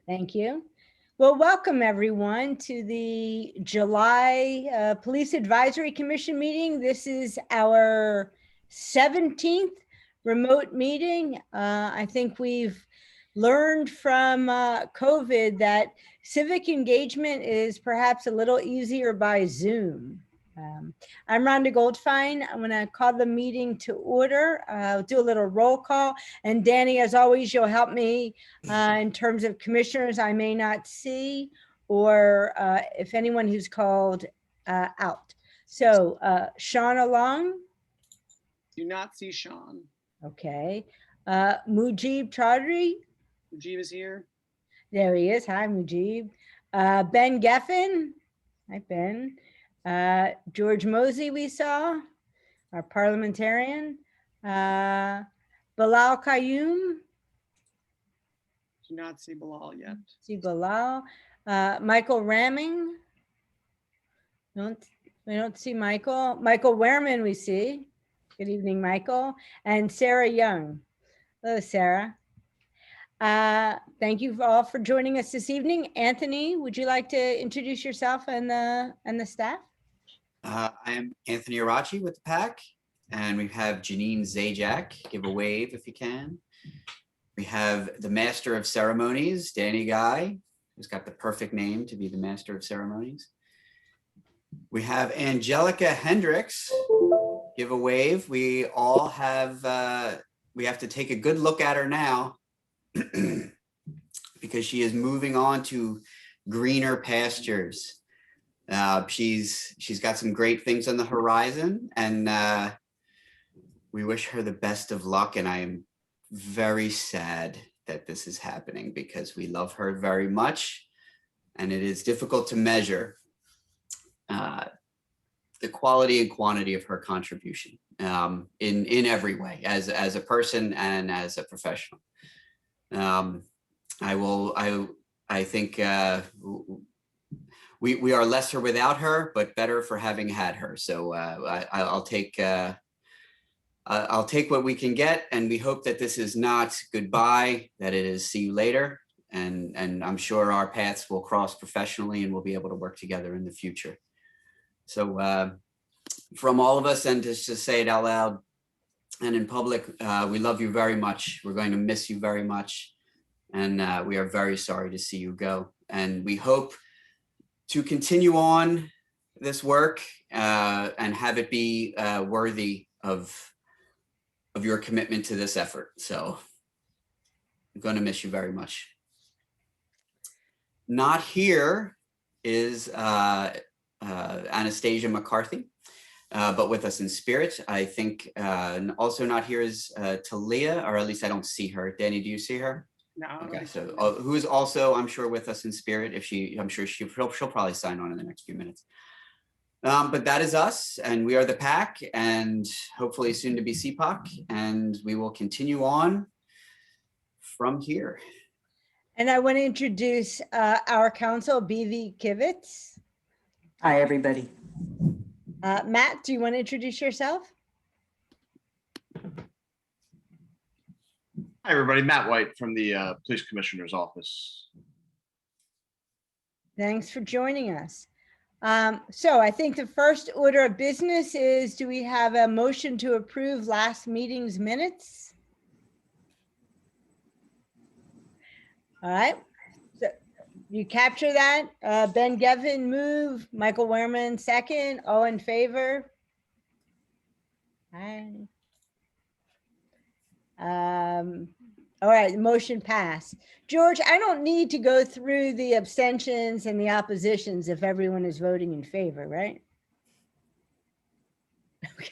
Thank you. Well, welcome everyone to the July Police Advisory Commission meeting. This is our 17th remote meeting. I think we've learned from COVID that civic engagement is perhaps a little easier by Zoom. I'm Rhonda Goldfein. I'm going to call the meeting to order. I'll do a little roll call. And Danny, as always, you'll help me in terms of commissioners I may not see, or if anyone who's called out. So Sean Along. Do not see Sean. Okay. Mujib Chaudhry. Mujib is here. There he is. Hi, Mujib. Ben Geffen. Hi, Ben. George Mosey, we saw, our parliamentarian. Bilal Qayyum. Do not see Bilal yet. See Bilal. Michael Ramming. We don't see Michael. Michael Wehrman we see. Good evening, Michael. And Sarah Young. Hello, Sarah. Thank you all for joining us this evening. Anthony, would you like to introduce yourself and the staff? I am Anthony Arachi with the PAC, and we have Janine Zajac. Give a wave if you can. We have the Master of Ceremonies, Danny Guy, who's got the perfect name to be the Master of Ceremonies. We have Angelica Hendricks. Give a wave. We all have, we have to take a good look at her now because she is moving on to greener pastures. She's got some great things on the horizon, and we wish her the best of luck. And I am very sad that this is happening because we love her very much, and it is difficult to measure the quality and quantity of her contribution in every way, as a person and as a professional. I think we are lesser without her, but better for having had her. So I'll take what we can get, and we hope that this is not goodbye, that it is see you later. And I'm sure our paths will cross professionally, and we'll be able to work together in the future. So from all of us, and just to say it out loud and in public, we love you very much. We're going to miss you very much. And we are very sorry to see you go. And we hope to continue on this work and have it be worthy of your commitment to this effort. So I'm going to miss you very much. Not here is Anastasia McCarthy, but with us in spirit. I think also not here is Talia, or at least I don't see her. Danny, do you see her? No. Okay, so who is also, I'm sure, with us in spirit. If I'm sure she'll probably sign on in the next few minutes. But that is us, and we are the PAC, and hopefully soon to be CPOC, and we will continue on from here. And I want to introduce our counsel, BV Kivitz. Hi, everybody. Matt, do you want to introduce yourself? Hi, everybody. Matt White from the Police Commissioner's Office. Thanks for joining us. So I think the first order of business is, do we have a motion to approve last meeting's minutes? All right. So you capture that. Ben Geffen move, Michael Wehrman second. All in favor? Aye. All right, the motion passed. George, I don't need to go through the abstentions and the oppositions if everyone is voting in favor, right? Okay.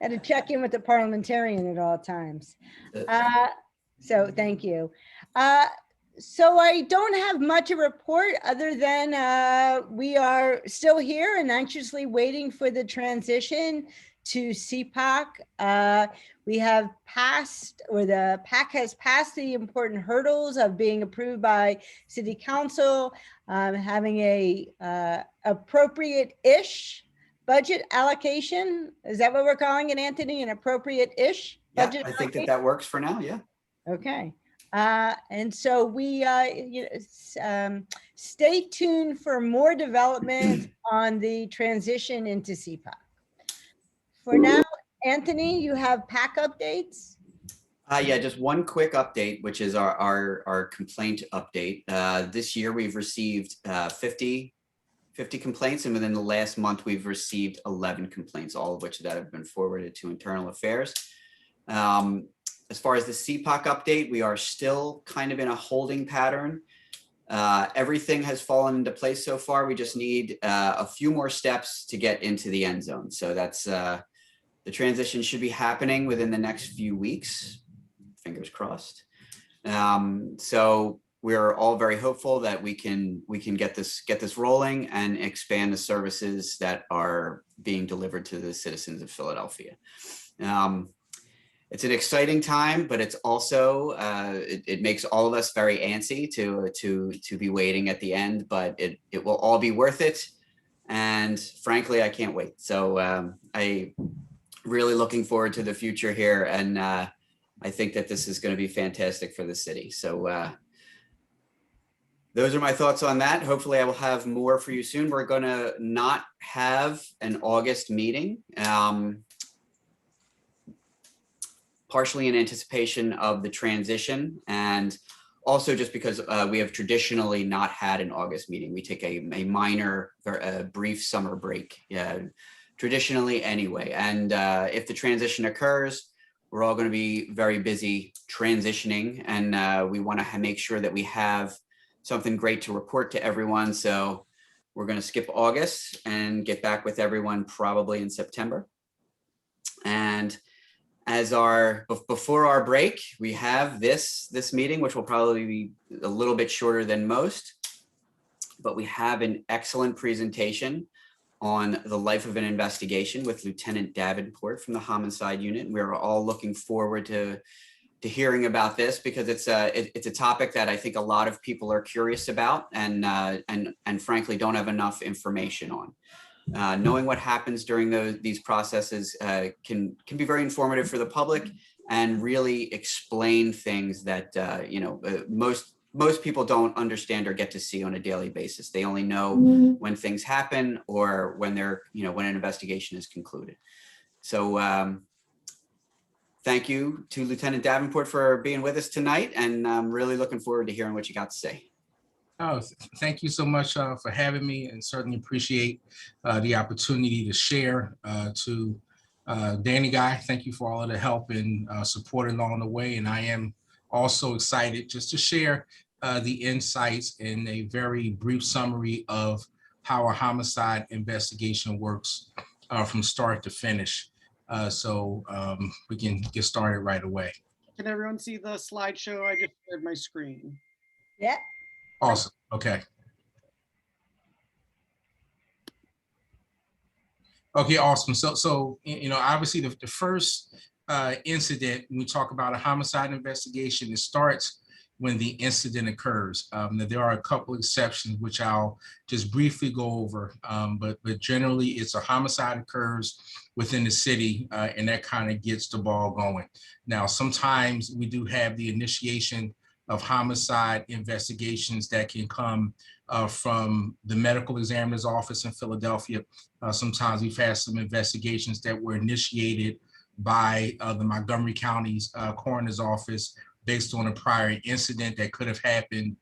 Got to check in with the parliamentarian at all times. So thank you. So I don't have much a report other than we are still here and anxiously waiting for the transition to CPOC. We have passed, or the PAC has passed the important hurdles of being approved by City Council, having a appropriate-ish budget allocation. Is that what we're calling it, Anthony? An appropriate-ish budget Yeah, I think that works for now, yeah. Okay. And so we stay tuned for more development on the transition into CPOC. For now, Anthony, you have PAC updates? Yeah, just one quick update, which is our complaint update. This year we've received 50 complaints, and within the last month we've received 11 complaints, all of which that have been forwarded to internal affairs. As far as the CPOC update, we are still kind of in a holding pattern. Everything has fallen into place so far. We just need a few more steps to get into the end zone. So that's the transition should be happening within the next few weeks. Fingers crossed. So we're all very hopeful that we can get this rolling and expand the services that are being delivered to the citizens of Philadelphia. It's an exciting time, but it's also it makes all of us very antsy to be waiting at the end, but it will all be worth it. And frankly, I can't wait. So I really looking forward to the future here, and I think that this is going to be fantastic for the city. So those are my thoughts on that. Hopefully I will have more for you soon. We're going to not have an August meeting. Partially in anticipation of the transition, and also just because we have traditionally not had an August meeting. We take a minor, brief summer break, traditionally anyway. And if the transition occurs, we're all going to be very busy transitioning, and we want to make sure that we have something great to report to everyone. So we're going to skip August and get back with everyone probably in September. And as before our break, we have this meeting, which will probably be a little bit shorter than most, but we have an excellent presentation on the life of an investigation with Lieutenant Davenport from the Homicide Unit. We're all looking forward to hearing about this, because it's a topic that I think a lot of people are curious about, and frankly don't have enough information on. Knowing what happens during these processes can be very informative for the public, and really explain things that most people don't understand or get to see on a daily basis. They only know when things happen, or when when an investigation is concluded. So thank you to Lieutenant Davenport for being with us tonight, and I'm really looking forward to hearing what you got to say. Oh, thank you so much for having me, and certainly appreciate the opportunity to share. To Danny Guy, thank you for all of the help and support along the way. And I am also excited just to share the insights in a very brief summary of how a homicide investigation works from start to finish. So we can get started right away. Can everyone see the slideshow? I just shared my screen. Yeah. Awesome. Okay. Okay, awesome. So obviously the first incident, when we talk about a homicide investigation, it starts when the incident occurs. There are a couple exceptions, which I'll just briefly go over, but generally it's a homicide occurs within the city, and that kind of gets the ball going. Now, sometimes we do have the initiation of homicide investigations that can come from the medical examiner's office in Philadelphia. Sometimes we've had some investigations that were initiated by the Montgomery County's coroner's office based on a prior incident that could have happened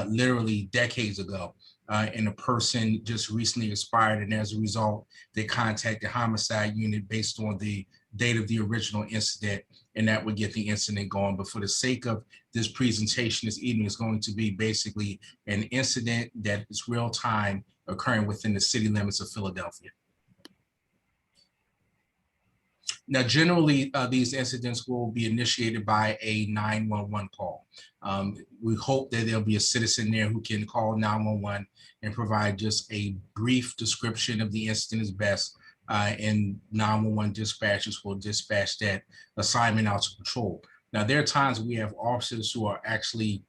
literally decades ago. And a person just recently expired, and as a result, they contacted the homicide unit based on the date of the original incident, and that would get the incident going. But for the sake of this presentation this evening, is going to be basically an incident that is real time occurring within the city limits of Philadelphia. Now, generally, these incidents will be initiated by a 911 call. We hope that there'll be a citizen there who can call 911 and provide just a brief description of the incident as best, and 911 dispatchers will dispatch that assignment out to patrol. Now, there are times we have officers who are actually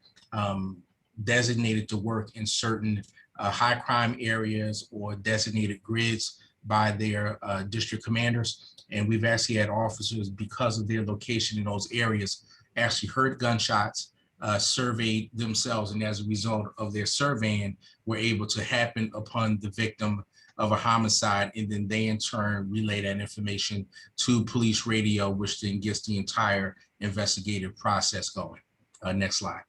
designated to work in certain high crime areas or designated grids by their district commanders. And we've actually had officers, because of their location in those areas, actually heard gunshots, surveyed themselves, and as a result of their surveying, were able to happen upon the victim of a homicide, and then they in turn relay that information to police radio, which then gets the entire investigative process going. Next slide.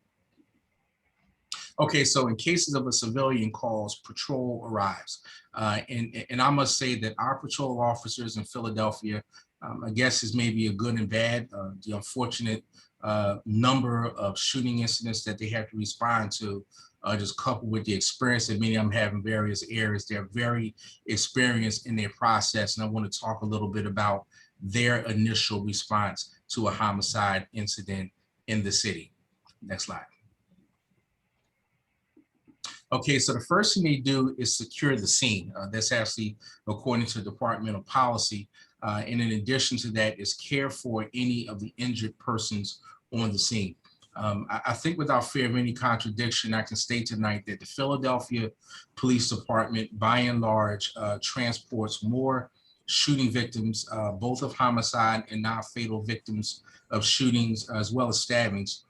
Okay, so in cases of a civilian calls, patrol arrives. And I must say that our patrol officers in Philadelphia, I guess is maybe a good and bad, the unfortunate number of shooting incidents that they have to respond to, just coupled with the experience that many of them have in various areas. They're very experienced in their process. And I want to talk a little bit about their initial response to a homicide incident in the city. Next slide. Okay, so the first thing they do is secure the scene. That's actually according to departmental policy. And in addition to that is care for any of the injured persons on the scene. I think without fear of any contradiction, I can state tonight that the Philadelphia Police Department, by and large, transports more shooting victims, both of homicide and non-fatal victims of shootings, as well as stabbings,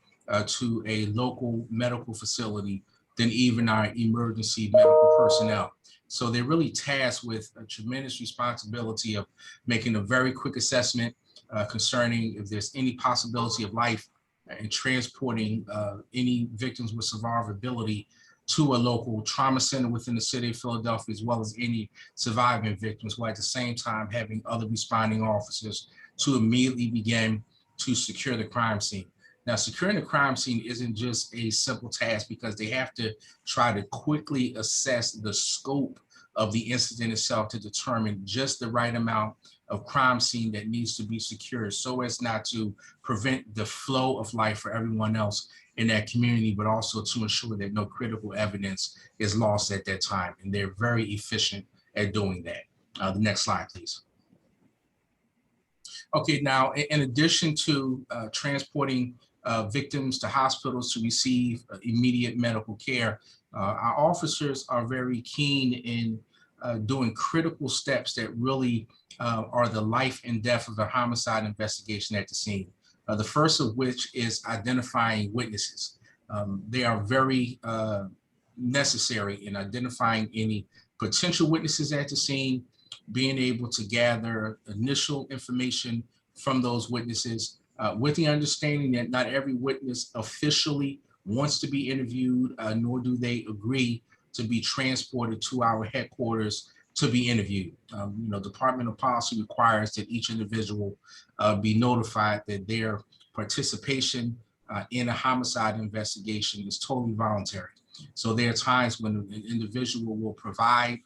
to a local medical facility than even our emergency medical personnel. So they're really tasked with a tremendous responsibility of making a very quick assessment concerning if there's any possibility of life and transporting any victims with survivability to a local trauma center within the city of Philadelphia, as well as any surviving victims, while at the same time having other responding officers to immediately begin to secure the crime scene. Now, securing the crime scene isn't just a simple task because they have to try to quickly assess the scope of the incident itself to determine just the right amount of crime scene that needs to be secured so as not to prevent the flow of life for everyone else in that community, but also to ensure that no critical evidence is lost at that time. And they're very efficient at doing that. The next slide, please. Okay, now, in addition to transporting victims to hospitals to receive immediate medical care, our officers are very keen in doing critical steps that really are the life and death of the homicide investigation at the scene. The first of which is identifying witnesses. They are very necessary in identifying any potential witnesses at the scene, being able to gather initial information from those witnesses, with the understanding that not every witness officially wants to be interviewed, nor do they agree to be transported to our headquarters to be interviewed. Departmental policy requires that each individual be notified that their participation in a homicide investigation is totally voluntary. So there are times when an individual will provide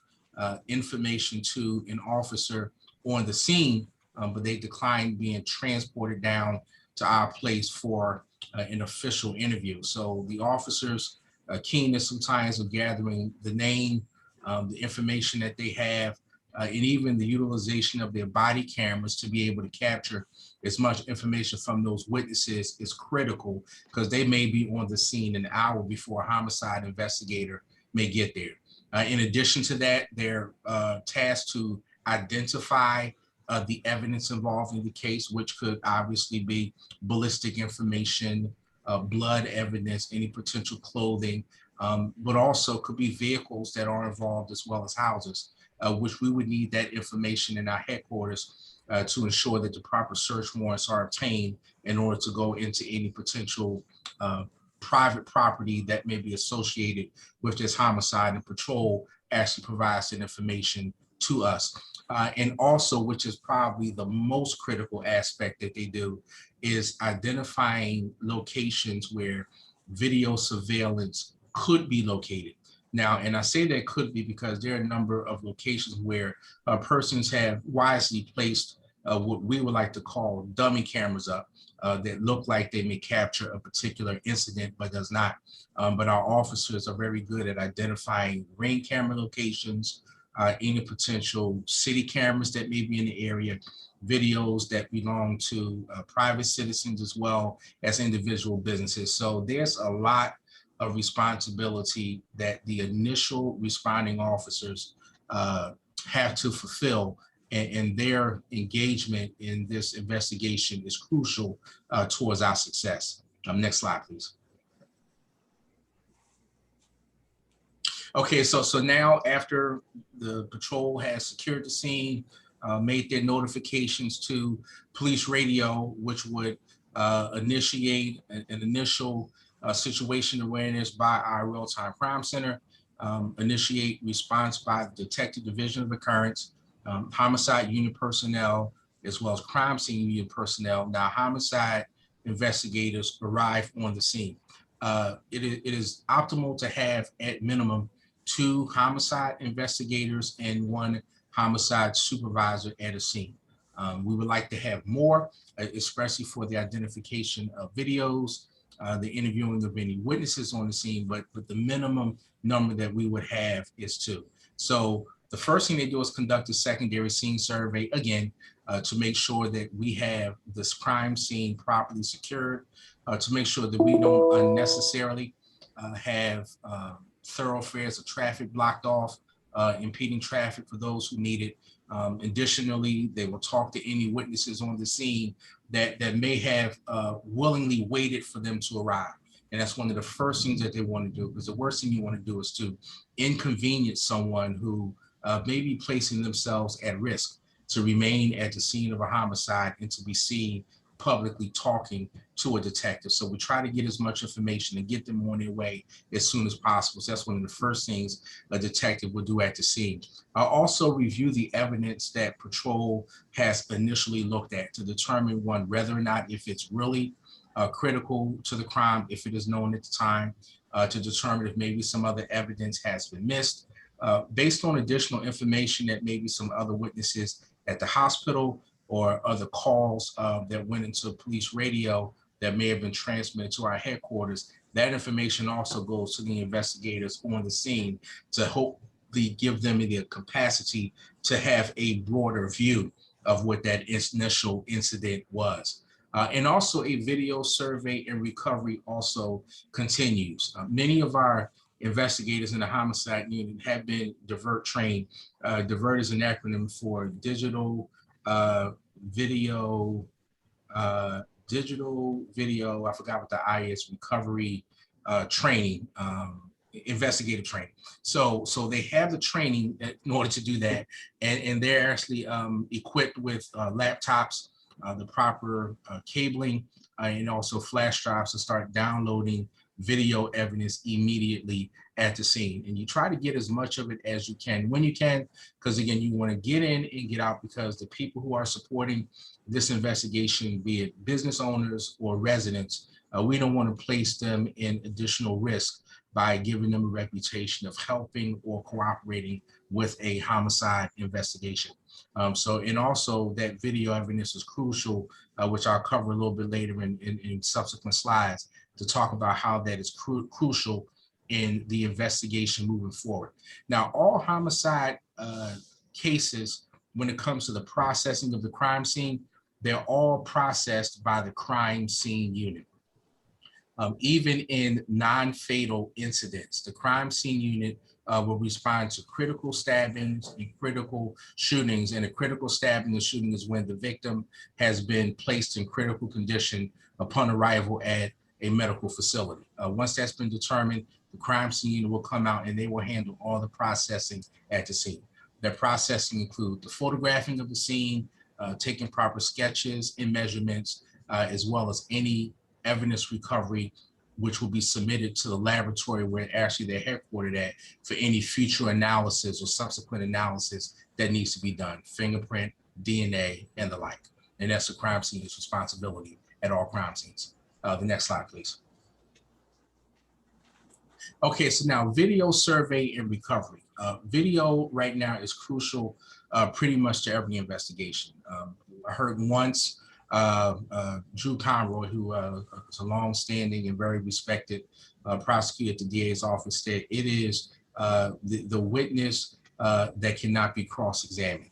information to an officer on the scene, but they decline being transported down to our place for an official interview. So the officers' keenness sometimes of gathering the name, the information that they have, and even the utilization of their body cameras to be able to capture as much information from those witnesses is critical because they may be on the scene an hour before a homicide investigator may get there. In addition to that, they're tasked to identify the evidence involved in the case, which could obviously be ballistic information, blood evidence, any potential clothing, but also could be vehicles that are involved as well as houses, which we would need that information in our headquarters to ensure that the proper search warrants are obtained in order to go into any potential private property that may be associated with this homicide, and patrol actually provides that information to us. And also, which is probably the most critical aspect that they do, is identifying locations where video surveillance could be located. Now, and I say that could be because there are a number of locations where persons have wisely placed what we would like to call dummy cameras up that look like they may capture a particular incident, but does not. But our officers are very good at identifying ring camera locations, any potential city cameras that may be in the area, videos that belong to private citizens as well as individual businesses. So there's a lot of responsibility that the initial responding officers have to fulfill, and their engagement in this investigation is crucial towards our success. Next slide, please. Okay, so now after the patrol has secured the scene, made their notifications to police radio, which would initiate an initial situation awareness by our real-time crime center, initiate response by the detective division of occurrence, homicide unit personnel, as well as crime scene unit personnel. Now, homicide investigators arrive on the scene. It is optimal to have at minimum 2 homicide investigators and 1 homicide supervisor at a scene. We would like to have more, especially for the identification of videos, the interviewing of any witnesses on the scene, but the minimum number that we would have is 2. So the first thing they do is conduct a secondary scene survey, again, to make sure that we have this crime scene properly secured, to make sure that we don't unnecessarily have thoroughfares of traffic blocked off, impeding traffic for those who need it. Additionally, they will talk to any witnesses on the scene that may have willingly waited for them to arrive. And that's one of the first things that they want to do, because the worst thing you want to do is to inconvenience someone who may be placing themselves at risk to remain at the scene of a homicide and to be seen publicly talking to a detective. So we try to get as much information and get them on their way as soon as possible. So that's one of the first things a detective will do at the scene. I'll also review the evidence that patrol has initially looked at to determine, one, whether or not if it's really critical to the crime, if it is known at the time, to determine if maybe some other evidence has been missed. Based on additional information that maybe some other witnesses at the hospital or other calls that went into police radio that may have been transmitted to our headquarters, that information also goes to the investigators on the scene to hopefully give them the capacity to have a broader view of what that initial incident was. And also a video survey and recovery also continues. Many of our investigators in the homicide unit have been DIVERT trained. DIVERT is an acronym for digital video, I forgot what the I is, recovery training, investigative training. So they have the training in order to do that. And they're actually equipped with laptops, the proper cabling, and also flash drives to start downloading video evidence immediately at the scene. And you try to get as much of it as you can when you can, because again, you want to get in and get out, because the people who are supporting this investigation, be it business owners or residents, we don't want to place them in additional risk by giving them a reputation of helping or cooperating with a homicide investigation. And also that video evidence is crucial, which I'll cover a little bit later in subsequent slides, to talk about how that is crucial in the investigation moving forward. Now, all homicide cases, when it comes to the processing of the crime scene, they're all processed by the crime scene unit. Even in non-fatal incidents, the crime scene unit will respond to critical stabbings and critical shootings. And a critical stabbing or shooting is when the victim has been placed in critical condition upon arrival at a medical facility. Once that's been determined, the crime scene unit will come out and they will handle all the processing at the scene. Their processing include the photographing of the scene, taking proper sketches and measurements, as well as any evidence recovery, which will be submitted to the laboratory where actually they're headquartered at for any future analysis or subsequent analysis that needs to be done, fingerprint, DNA, and the like. And that's the crime scene's responsibility at all crime scenes. The next slide, please. Okay, so now video survey and recovery. Video right now is crucial pretty much to every investigation. I heard once Drew Conroy, who is a long-standing and very respected prosecutor at the DA's office, said it is the witness that cannot be cross-examined.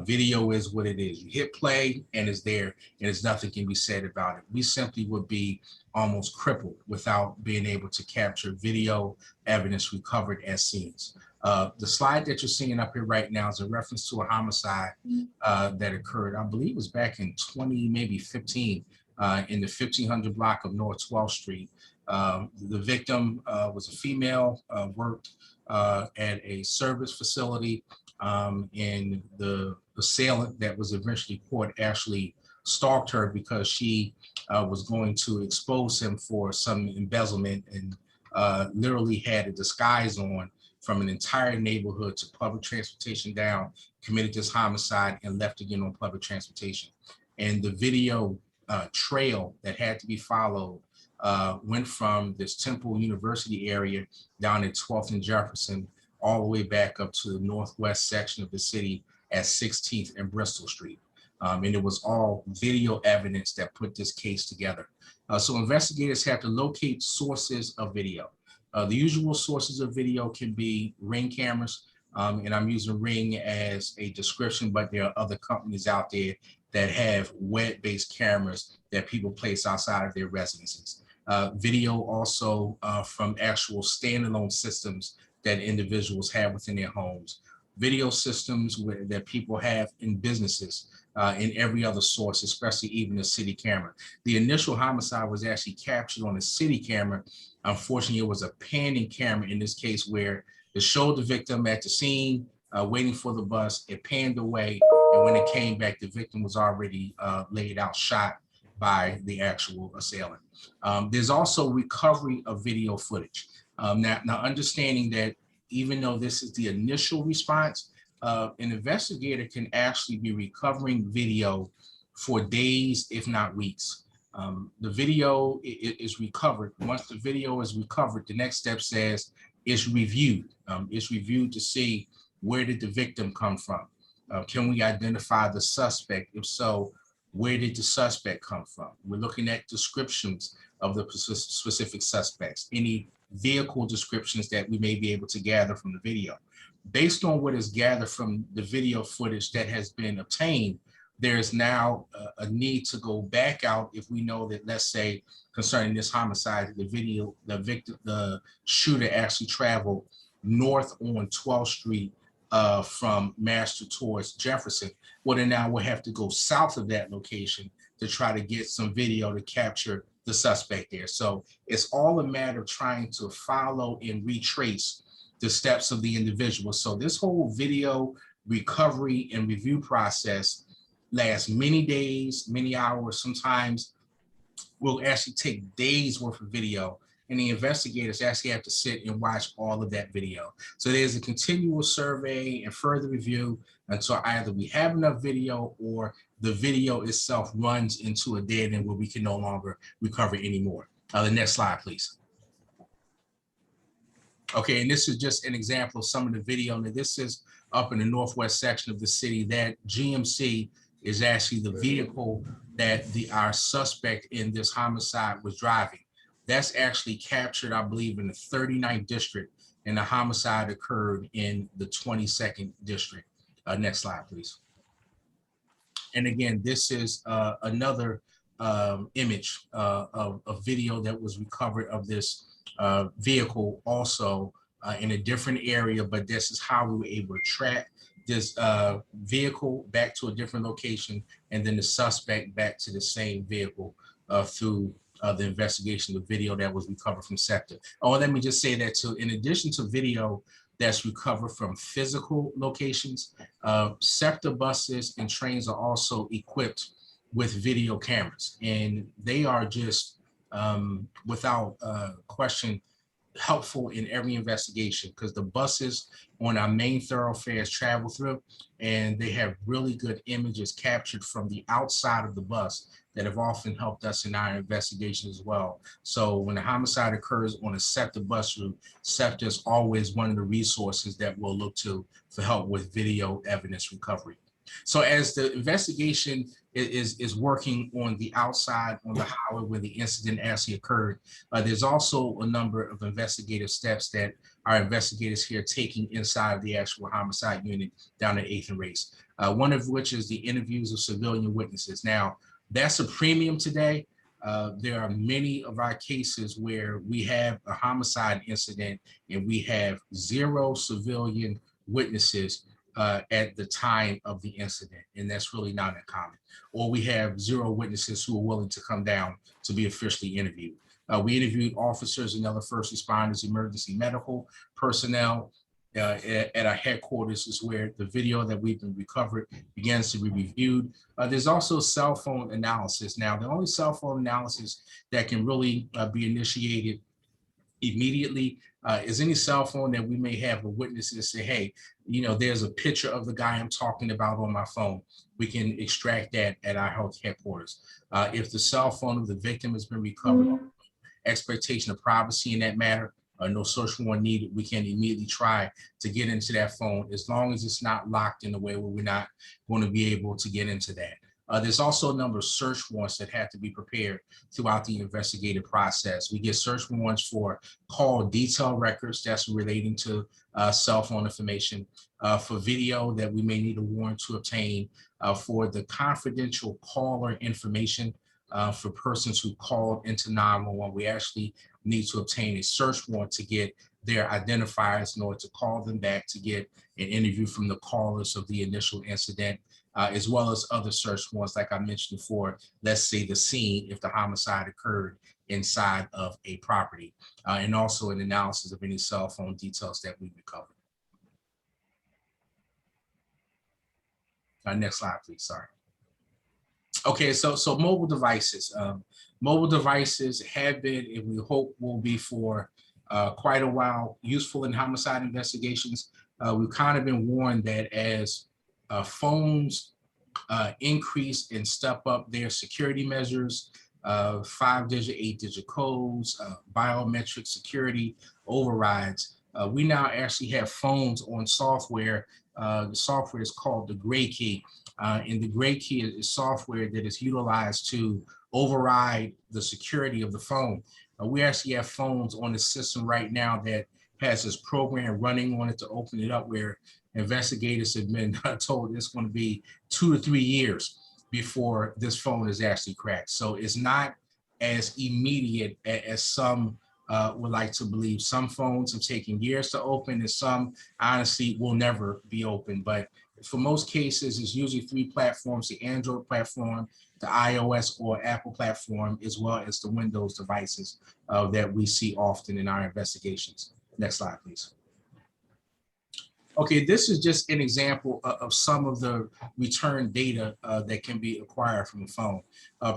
Video is what it is. You hit play and it's there, and there's nothing can be said about it. We simply would be almost crippled without being able to capture video evidence recovered at scenes. The slide that you're seeing up here right now is a reference to a homicide that occurred, I believe it was back in 2015, in the 1500 block of North 12th Street. The victim was a female, worked at a service facility, and the assailant that was eventually caught actually stalked her because she was going to expose him for some embezzlement, and literally had a disguise on from an entire neighborhood to public transportation down, committed this homicide, and left again on public transportation. And the video trail that had to be followed went from this Temple University area down at 12th and Jefferson, all the way back up to the northwest section of the city at 16th and Bristol Street. And it was all video evidence that put this case together. So investigators have to locate sources of video. The usual sources of video can be Ring cameras, and I'm using Ring as a description, but there are other companies out there that have web-based cameras that people place outside of their residences. Video also from actual standalone systems that individuals have within their homes. Video systems that people have in businesses, and every other source, especially even the city camera. The initial homicide was actually captured on a city camera. Unfortunately, it was a panning camera in this case where it showed the victim at the scene, waiting for the bus. It panned away, and when it came back, the victim was already laid out, shot by the actual assailant. There's also recovery of video footage. Now understanding that even though this is the initial response, an investigator can actually be recovering video for days, if not weeks. The video is recovered. Once the video is recovered, the next step says it's reviewed. It's reviewed to see, where did the victim come from? Can we identify the suspect? If so, where did the suspect come from? We're looking at descriptions of the specific suspects, any vehicle descriptions that we may be able to gather from the video. Based on what is gathered from the video footage that has been obtained, there's now a need to go back out if we know that, let's say, concerning this homicide, the shooter actually traveled north on 12th Street from Master towards Jefferson. Well, then now we'll have to go south of that location to try to get some video to capture the suspect there. So it's all a matter of trying to follow and retrace the steps of the individual. So this whole video recovery and review process lasts many days, many hours. Sometimes will actually take days worth of video, and the investigators actually have to sit and watch all of that video. So there's a continual survey and further review until either we have enough video or the video itself runs into a dead end where we can no longer recover anymore. The next slide, please. Okay, and this is just an example of some of the video. Now, this is up in the northwest section of the city. That GMC is actually the vehicle that our suspect in this homicide was driving. That's actually captured, I believe, in the 39th district, and the homicide occurred in the 22nd district. Next slide, please. And again, this is another image of a video that was recovered of this vehicle also in a different area, but this is how we were able to track this vehicle back to a different location, and then the suspect back to the same vehicle through the investigation, the video that was recovered from SEPTA. Oh, let me just say that too, in addition to video that's recovered from physical locations, SEPTA buses and trains are also equipped with video cameras, and they are just without question helpful in every investigation, because the buses on our main thoroughfares travel through, and they have really good images captured from the outside of the bus that have often helped us in our investigation as well. So when a homicide occurs on a SEPTA bus route, SEPTA is always one of the resources that we'll look to for help with video evidence recovery. So as the investigation is working on the outside, on the highway where the incident actually occurred, there's also a number of investigative steps that our investigators here are taking inside of the actual homicide unit down at 8th and Race. One of which is the interviews of civilian witnesses. Now, that's a premium today. There are many of our cases where we have a homicide incident and we have 0 civilian witnesses at the time of the incident, and that's really not uncommon. Or we have 0 witnesses who are willing to come down to be officially interviewed. We interviewed officers and other first responders, emergency medical personnel. At our headquarters is where the video that we've been recovered begins to be reviewed. There's also cell phone analysis. Now, the only cell phone analysis that can really be initiated immediately is any cell phone that we may have a witness and say, hey, there's a picture of the guy I'm talking about on my phone. We can extract that at our health headquarters. If the cell phone of the victim has been recovered, expectation of privacy in that matter, no search warrant needed, we can immediately try to get into that phone as long as it's not locked in a way where we're not going to be able to get into that. There's also a number of search warrants that have to be prepared throughout the investigative process. We get search warrants for call detail records that's relating to cell phone information, for video that we may need a warrant to obtain, for the confidential caller information, for persons who called into 911. We actually need to obtain a search warrant to get their identifiers in order to call them back to get an interview from the callers of the initial incident, as well as other search warrants, like I mentioned before, let's say the scene if the homicide occurred inside of a property, and also an analysis of any cell phone details that we recovered. Next slide, please, sorry. Okay, so mobile devices. Mobile devices have been, and we hope will be for quite a while, useful in homicide investigations. We've kind of been warned that as phones increase and step up their security measures, 5-digit, 8-digit codes, biometric security overrides, we now actually have phones on software. The software is called the gray key. And the gray key is software that is utilized to override the security of the phone. We actually have phones on the system right now that has this program running on it to open it up, where investigators have been told it's going to be 2 to 3 years before this phone is actually cracked. So it's not as immediate as some would like to believe. Some phones have taken years to open, and some honestly will never be open. But for most cases, it's usually 3 platforms: the Android platform, the iOS or Apple platform, as well as the Windows devices that we see often in our investigations. Next slide, please. Okay, this is just an example of some of the return data that can be acquired from a phone.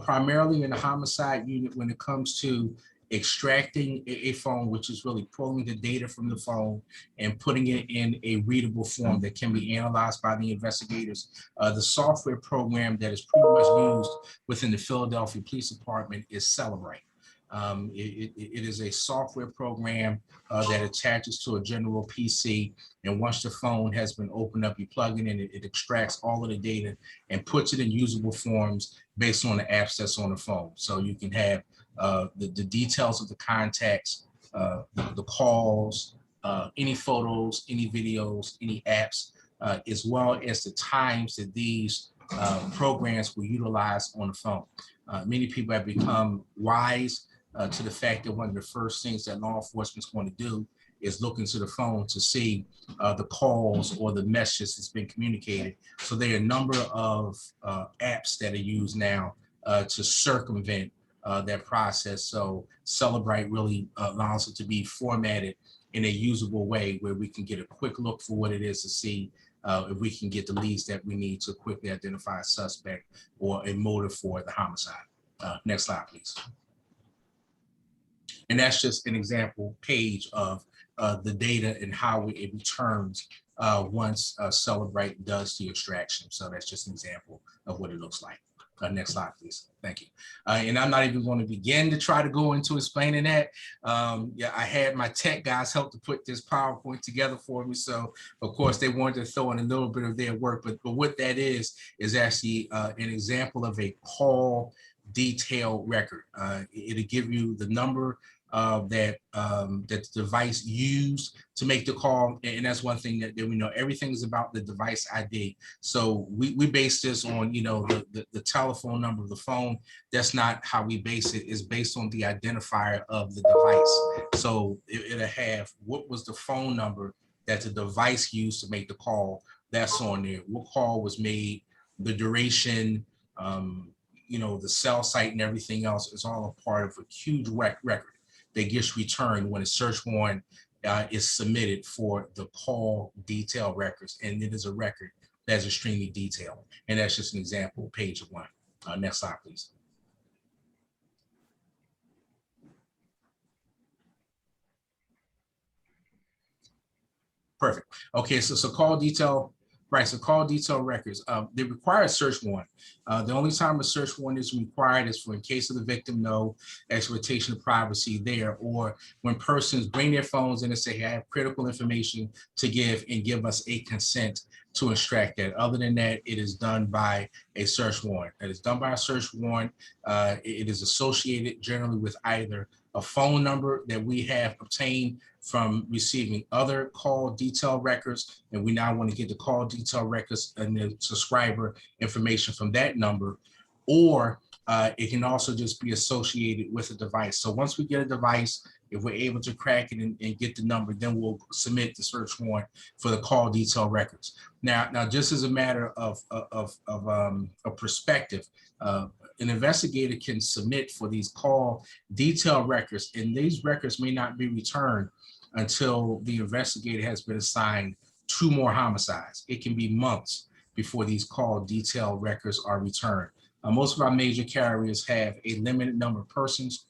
Primarily in the homicide unit, when it comes to extracting a phone, which is really pulling the data from the phone and putting it in a readable form that can be analyzed by the investigators. The software program that is pretty much used within the Philadelphia Police Department is Celebrate. It is a software program that attaches to a general PC, and once the phone has been opened up, you plug it in, it extracts all of the data and puts it in usable forms based on the apps that's on the phone. So you can have the details of the contacts, the calls, any photos, any videos, any apps, as well as the times that these programs were utilized on the phone. Many people have become wise to the fact that one of the first things that law enforcement is going to do is look into the phone to see the calls or the messages that's been communicated. So there are a number of apps that are used now to circumvent that process. So Celebrate really allows it to be formatted in a usable way where we can get a quick look for what it is to see if we can get the leads that we need to quickly identify a suspect or a motive for the homicide. Next slide, please. And that's just an example page of the data and how it returns once Celebrate does the extraction. So that's just an example of what it looks like. Next slide, please. Thank you. And I'm not even going to begin to try to go into explaining that. Yeah, I had my tech guys help to put this PowerPoint together for me. So, of course, they wanted to throw in a little bit of their work. But what that is actually an example of a call detail record. It'll give you the number that the device used to make the call, and that's one thing that we know. Everything is about the device ID. So we base this on the telephone number of the phone. That's not how we base it. It's based on the identifier of the device. So it'll have what was the phone number that the device used to make the call. That's on there. What call was made, the duration, the cell site and everything else is all a part of a huge record that gets returned when a search warrant is submitted for the call detail records. And it is a record that's extremely detailed. And that's just an example, page 1. Next slide, please. Perfect. Okay, so call detail, right? So call detail records. They require a search warrant. The only time a search warrant is required is for in case of the victim, no exploitation of privacy there, or when persons bring their phones in and say, hey, I have critical information to give us a consent to extract that. Other than that, it is done by a search warrant. It is done by a search warrant. It is associated generally with either a phone number that we have obtained from receiving other call detail records, and we now want to get the call detail records and the subscriber information from that number, or it can also just be associated with a device. So once we get a device, if we're able to crack it and get the number, then we'll submit the search warrant for the call detail records. Now just as a matter of a perspective, an investigator can submit for these call detail records, and these records may not be returned until the investigator has been assigned 2 more homicides. It can be months before these call detail records are returned. Most of our major carriers have a limited number of persons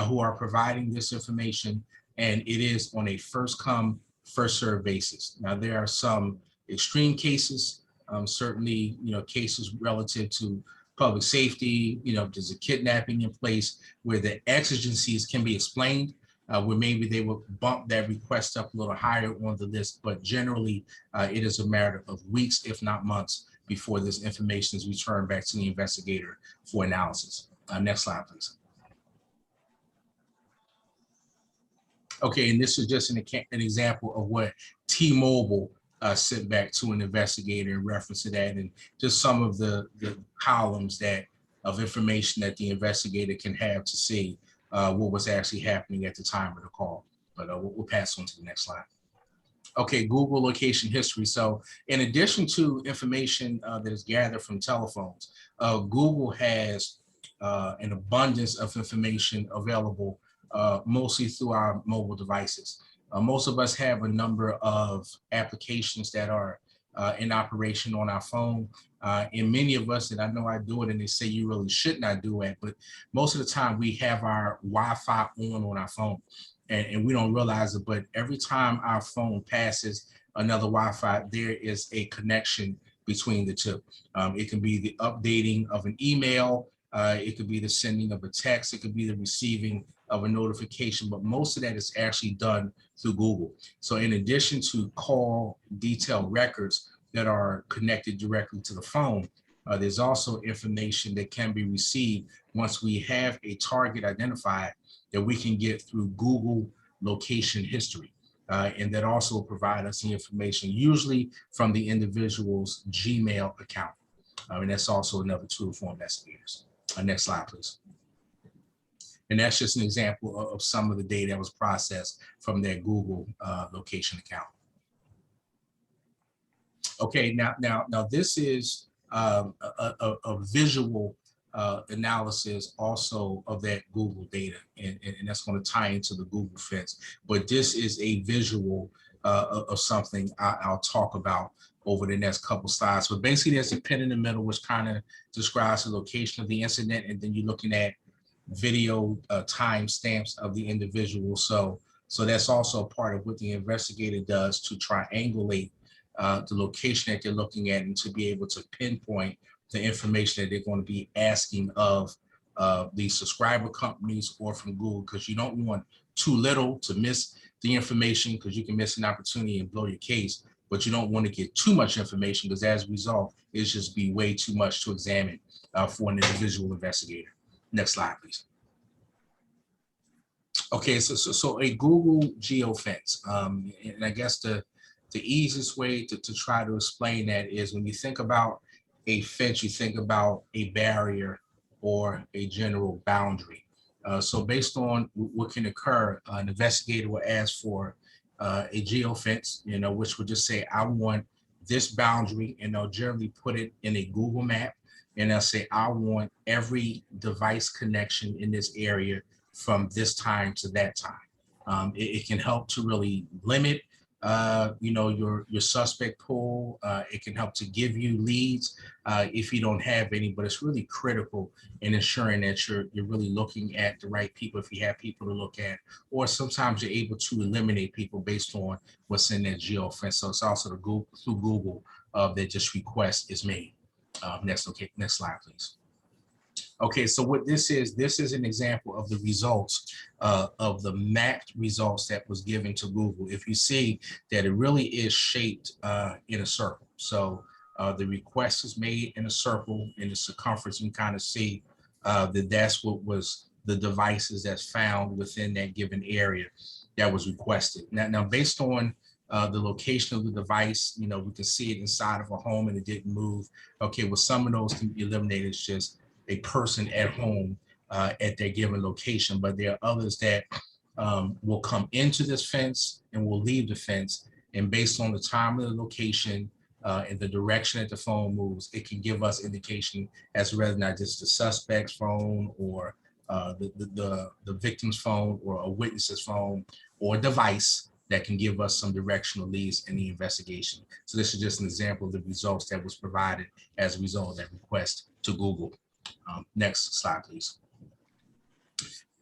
who are providing this information, and it is on a first come, first served basis. Now, there are some extreme cases, certainly, cases relative to public safety, there's a kidnapping in place where the exigencies can be explained, where maybe they will bump that request up a little higher on the list, but generally it is a matter of weeks, if not months, before this information is returned back to the investigator for analysis. Next slide, please. Okay, and this is just an example of what T-Mobile sent back to an investigator in reference to that, and just some of the columns of information that the investigator can have to see what was actually happening at the time of the call. But we'll pass on to the next slide. Okay, Google location history. So in addition to information that is gathered from telephones, Google has an abundance of information available mostly through our mobile devices. Most of us have a number of applications that are in operation on our phone. And many of us, and I know I do it, and they say you really should not do it, but most of the time we have our Wi-Fi on our phone, and we don't realize it, but every time our phone passes another Wi-Fi, there is a connection between the two. It can be the updating of an email, it could be the sending of a text, it could be the receiving of a notification, but most of that is actually done through Google. So in addition to call detail records that are connected directly to the phone, there's also information that can be received once we have a target identified that we can get through Google location history. And that also provide us the information, usually from the individual's Gmail account. And that's also another tool for investigators. Next slide, please. And that's just an example of some of the data that was processed from their Google location account. Okay, now this is a visual analysis also of that Google data, and that's going to tie into the Google fence. But this is a visual of something I'll talk about over the next couple slides. But basically, there's a pin in the middle, which kind of describes the location of the incident, and then you're looking at video timestamps of the individual. So that's also part of what the investigator does to triangulate the location that they're looking at, and to be able to pinpoint the information that they're going to be asking of the subscriber companies or from Google, because you don't want too little to miss the information, because you can miss an opportunity and blow your case, but you don't want to get too much information, because as a result, it's just be way too much to examine for an individual investigator. Next slide, please. Okay, so a Google geofence, and I guess the easiest way to try to explain that is when you think about a fence, you think about a barrier or a general boundary. So based on what can occur, an investigator will ask for a geofence, which would just say, I want this boundary, and they'll generally put it in a Google map. and they'll say, I want every device connection in this area from this time to that time. It can help to really limit your suspect pool. It can help to give you leads if you don't have any, but it's really critical in ensuring that you're really looking at the right people if you have people to look at, or sometimes you're able to eliminate people based on what's in that geofence. So it's also through Google that this request is made. Next slide, please. Okay, so what this is an example of the results of the mapped results that was given to Google. If you see that it really is shaped in a circle. So the request is made in a circle, in the circumference, you kind of see that that's what was the devices that's found within that given area that was requested. Now based on the location of the device, we can see it inside of a home and it didn't move. Okay, well, some of those can be eliminated. It's just a person at home at their given location, but there are others that will come into this fence and will leave the fence. And based on the time of the location and the direction that the phone moves, it can give us indication as to whether or not it's the suspect's phone or the victim's phone or a witness's phone or device that can give us some directional leads in the investigation. So this is just an example of the results that was provided as a result of that request to Google. Next slide, please.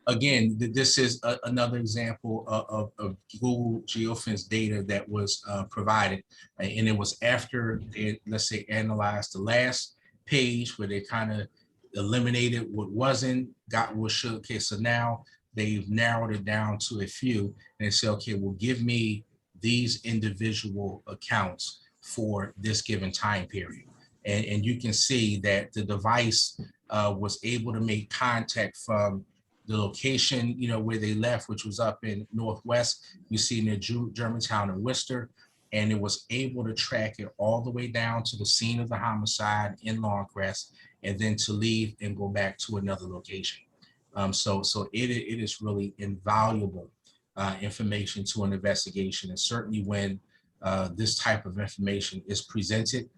Again, this is another example of Google geofence data that was provided, and it was after they, let's say, analyzed the last page where they kind of eliminated what wasn't, got what should. Okay, so now they've narrowed it down to a few, and they say, okay, well, give me these individual accounts for this given time period. And you can see that the device was able to make contact from the location, where they left, which was up in Northwest. You see near Germantown and Worcester, and it was able to track it all the way down to the scene of the homicide in Longcrest, and then to leave and go back to another location. So it is really invaluable information to an investigation, and certainly when this type of information is presented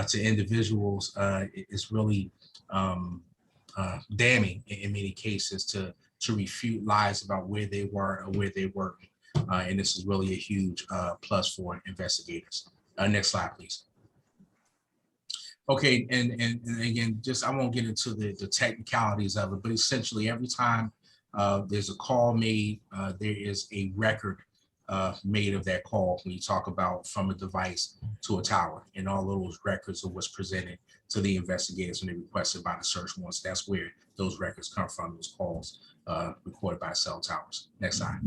to individuals, it's really damning in many cases to refute lies about where they were or where they weren't. And this is really a huge plus for investigators. Next slide, please. Okay, and again, I won't get into the technicalities of it, but essentially every time there's a call made, there is a record made of that call when you talk about from a device to a tower, and all of those records are what's presented to the investigators when they requested by the search warrants. That's where those records come from, those calls recorded by cell towers. Next slide.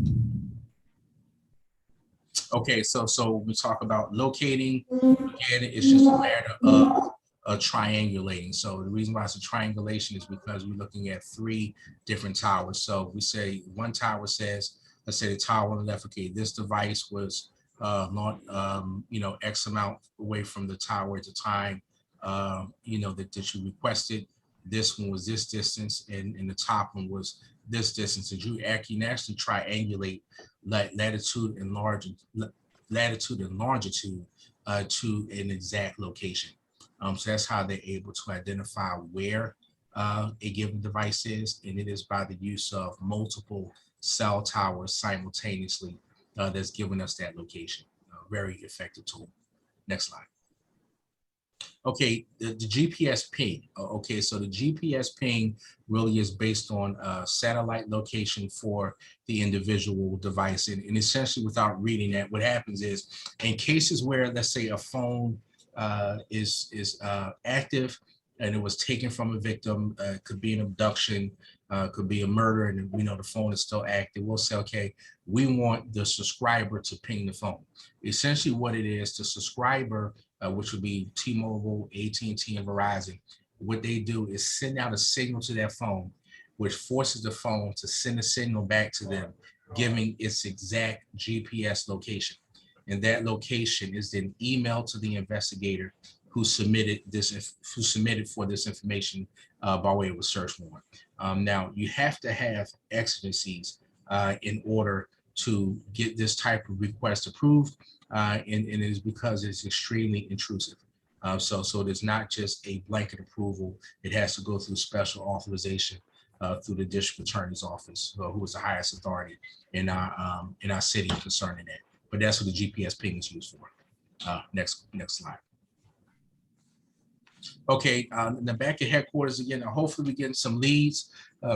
Okay, so we talk about locating, and it's just a matter of triangulating. So the reason why it's a triangulation is because we're looking at 3 different towers. So we say one tower says, let's say the tower on the left, okay, this device was X amount away from the tower at the time, that you requested. This one was this distance, and the top one was this distance. And you can actually triangulate latitude and longitude to an exact location. So that's how they're able to identify where a given device is, and it is by the use of multiple cell towers simultaneously that's giving us that location. Very effective tool. Next slide. Okay, the GPS ping. Okay, so the GPS ping really is based on satellite location for the individual device. And essentially, without reading that, what happens is in cases where, let's say, a phone is active and it was taken from a victim, could be an abduction, could be a murder, and we know the phone is still active, we'll say, okay, we want the subscriber to ping the phone. Essentially what it is, the subscriber, which would be T-Mobile, AT&T, and Verizon, what they do is send out a signal to that phone, which forces the phone to send a signal back to them, giving its exact GPS location. And that location is then emailed to the investigator who submitted for this information by way of a search warrant. Now, you have to have exigencies in order to get this type of request approved, and it is because it's extremely intrusive. So it is not just a blanket approval. It has to go through special authorization through the district attorney's office, who is the highest authority in our city concerning that. But that's what the GPS ping is used for. Next slide. Okay, in the back of headquarters again, hopefully we get some leads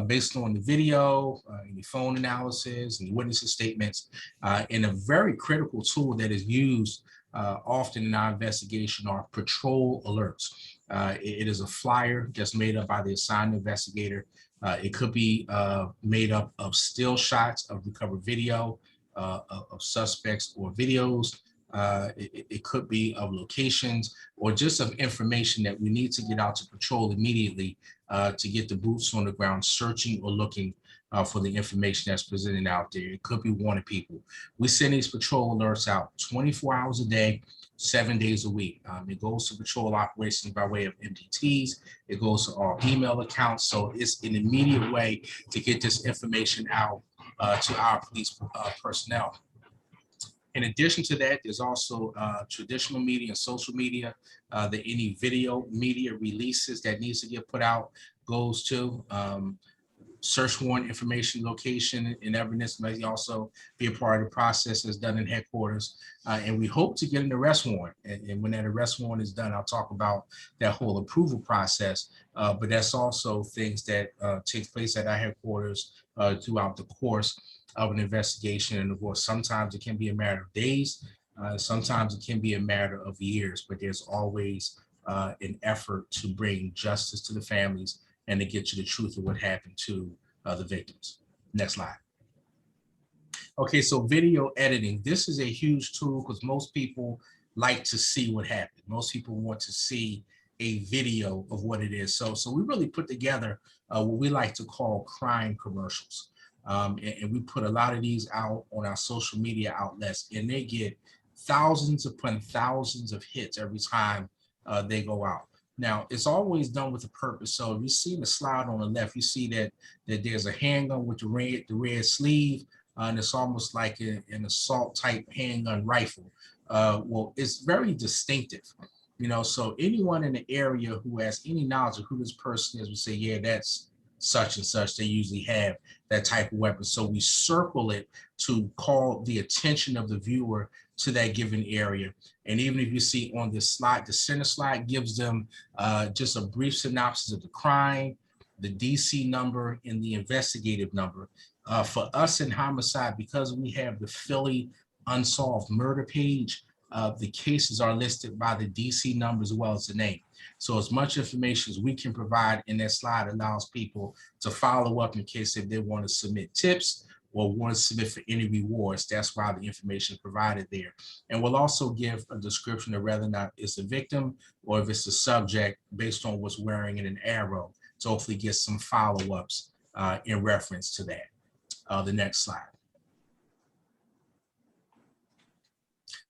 based on the video, any phone analysis, and witnesses statements, and a very critical tool that is used often in our investigation are patrol alerts. It is a flyer that's made up by the assigned investigator. It could be made up of still shots of recovered video of suspects or videos. It could be of locations or just of information that we need to get out to patrol immediately to get the boots on the ground searching or looking for the information that's presented out there. It could be wanted people. We send these patrol alerts out 24 hours a day, 7 days a week. It goes to patrol operations by way of MDTs. It goes to our email accounts. So it's an immediate way to get this information out to our police personnel. In addition to that, there's also traditional media and social media that any video media releases that needs to get put out goes to. Search warrant information, location, and evidence may also be a part of the process as done in headquarters. And we hope to get an arrest warrant. And when that arrest warrant is done, I'll talk about that whole approval process. But that's also things that take place at our headquarters throughout the course of an investigation. And of course, sometimes it can be a matter of days. Sometimes it can be a matter of years, but there's always an effort to bring justice to the families and to get you the truth of what happened to the victims. Next slide. Okay, so video editing. This is a huge tool because most people like to see what happened. Most people want to see a video of what it is. So we really put together what we like to call crime commercials. And we put a lot of these out on our social media outlets, and they get thousands upon thousands of hits every time they go out. Now, it's always done with a purpose. So if you see the slide on the left, you see that there's a handgun with the red sleeve, and it's almost like an assault type handgun rifle. Well, it's very distinctive, you know, so anyone in the area who has any knowledge of who this person is would say, yeah, that's such and such. They usually have that type of weapon. So we circle it to call the attention of the viewer to that given area. And even if you see on this slide, the center slide gives them just a brief synopsis of the crime, the DC number, and the investigative number. For us in Homicide, because we have the Philly Unsolved Murder page, the cases are listed by the DC number as well as the name. So as much information as we can provide in that slide allows people to follow up in case if they want to submit tips or want to submit for any rewards. That's why the information is provided there. And we'll also give a description of whether or not it's a victim or if it's the subject based on what's wearing in an arrow to hopefully get some follow-ups in reference to that. The next slide.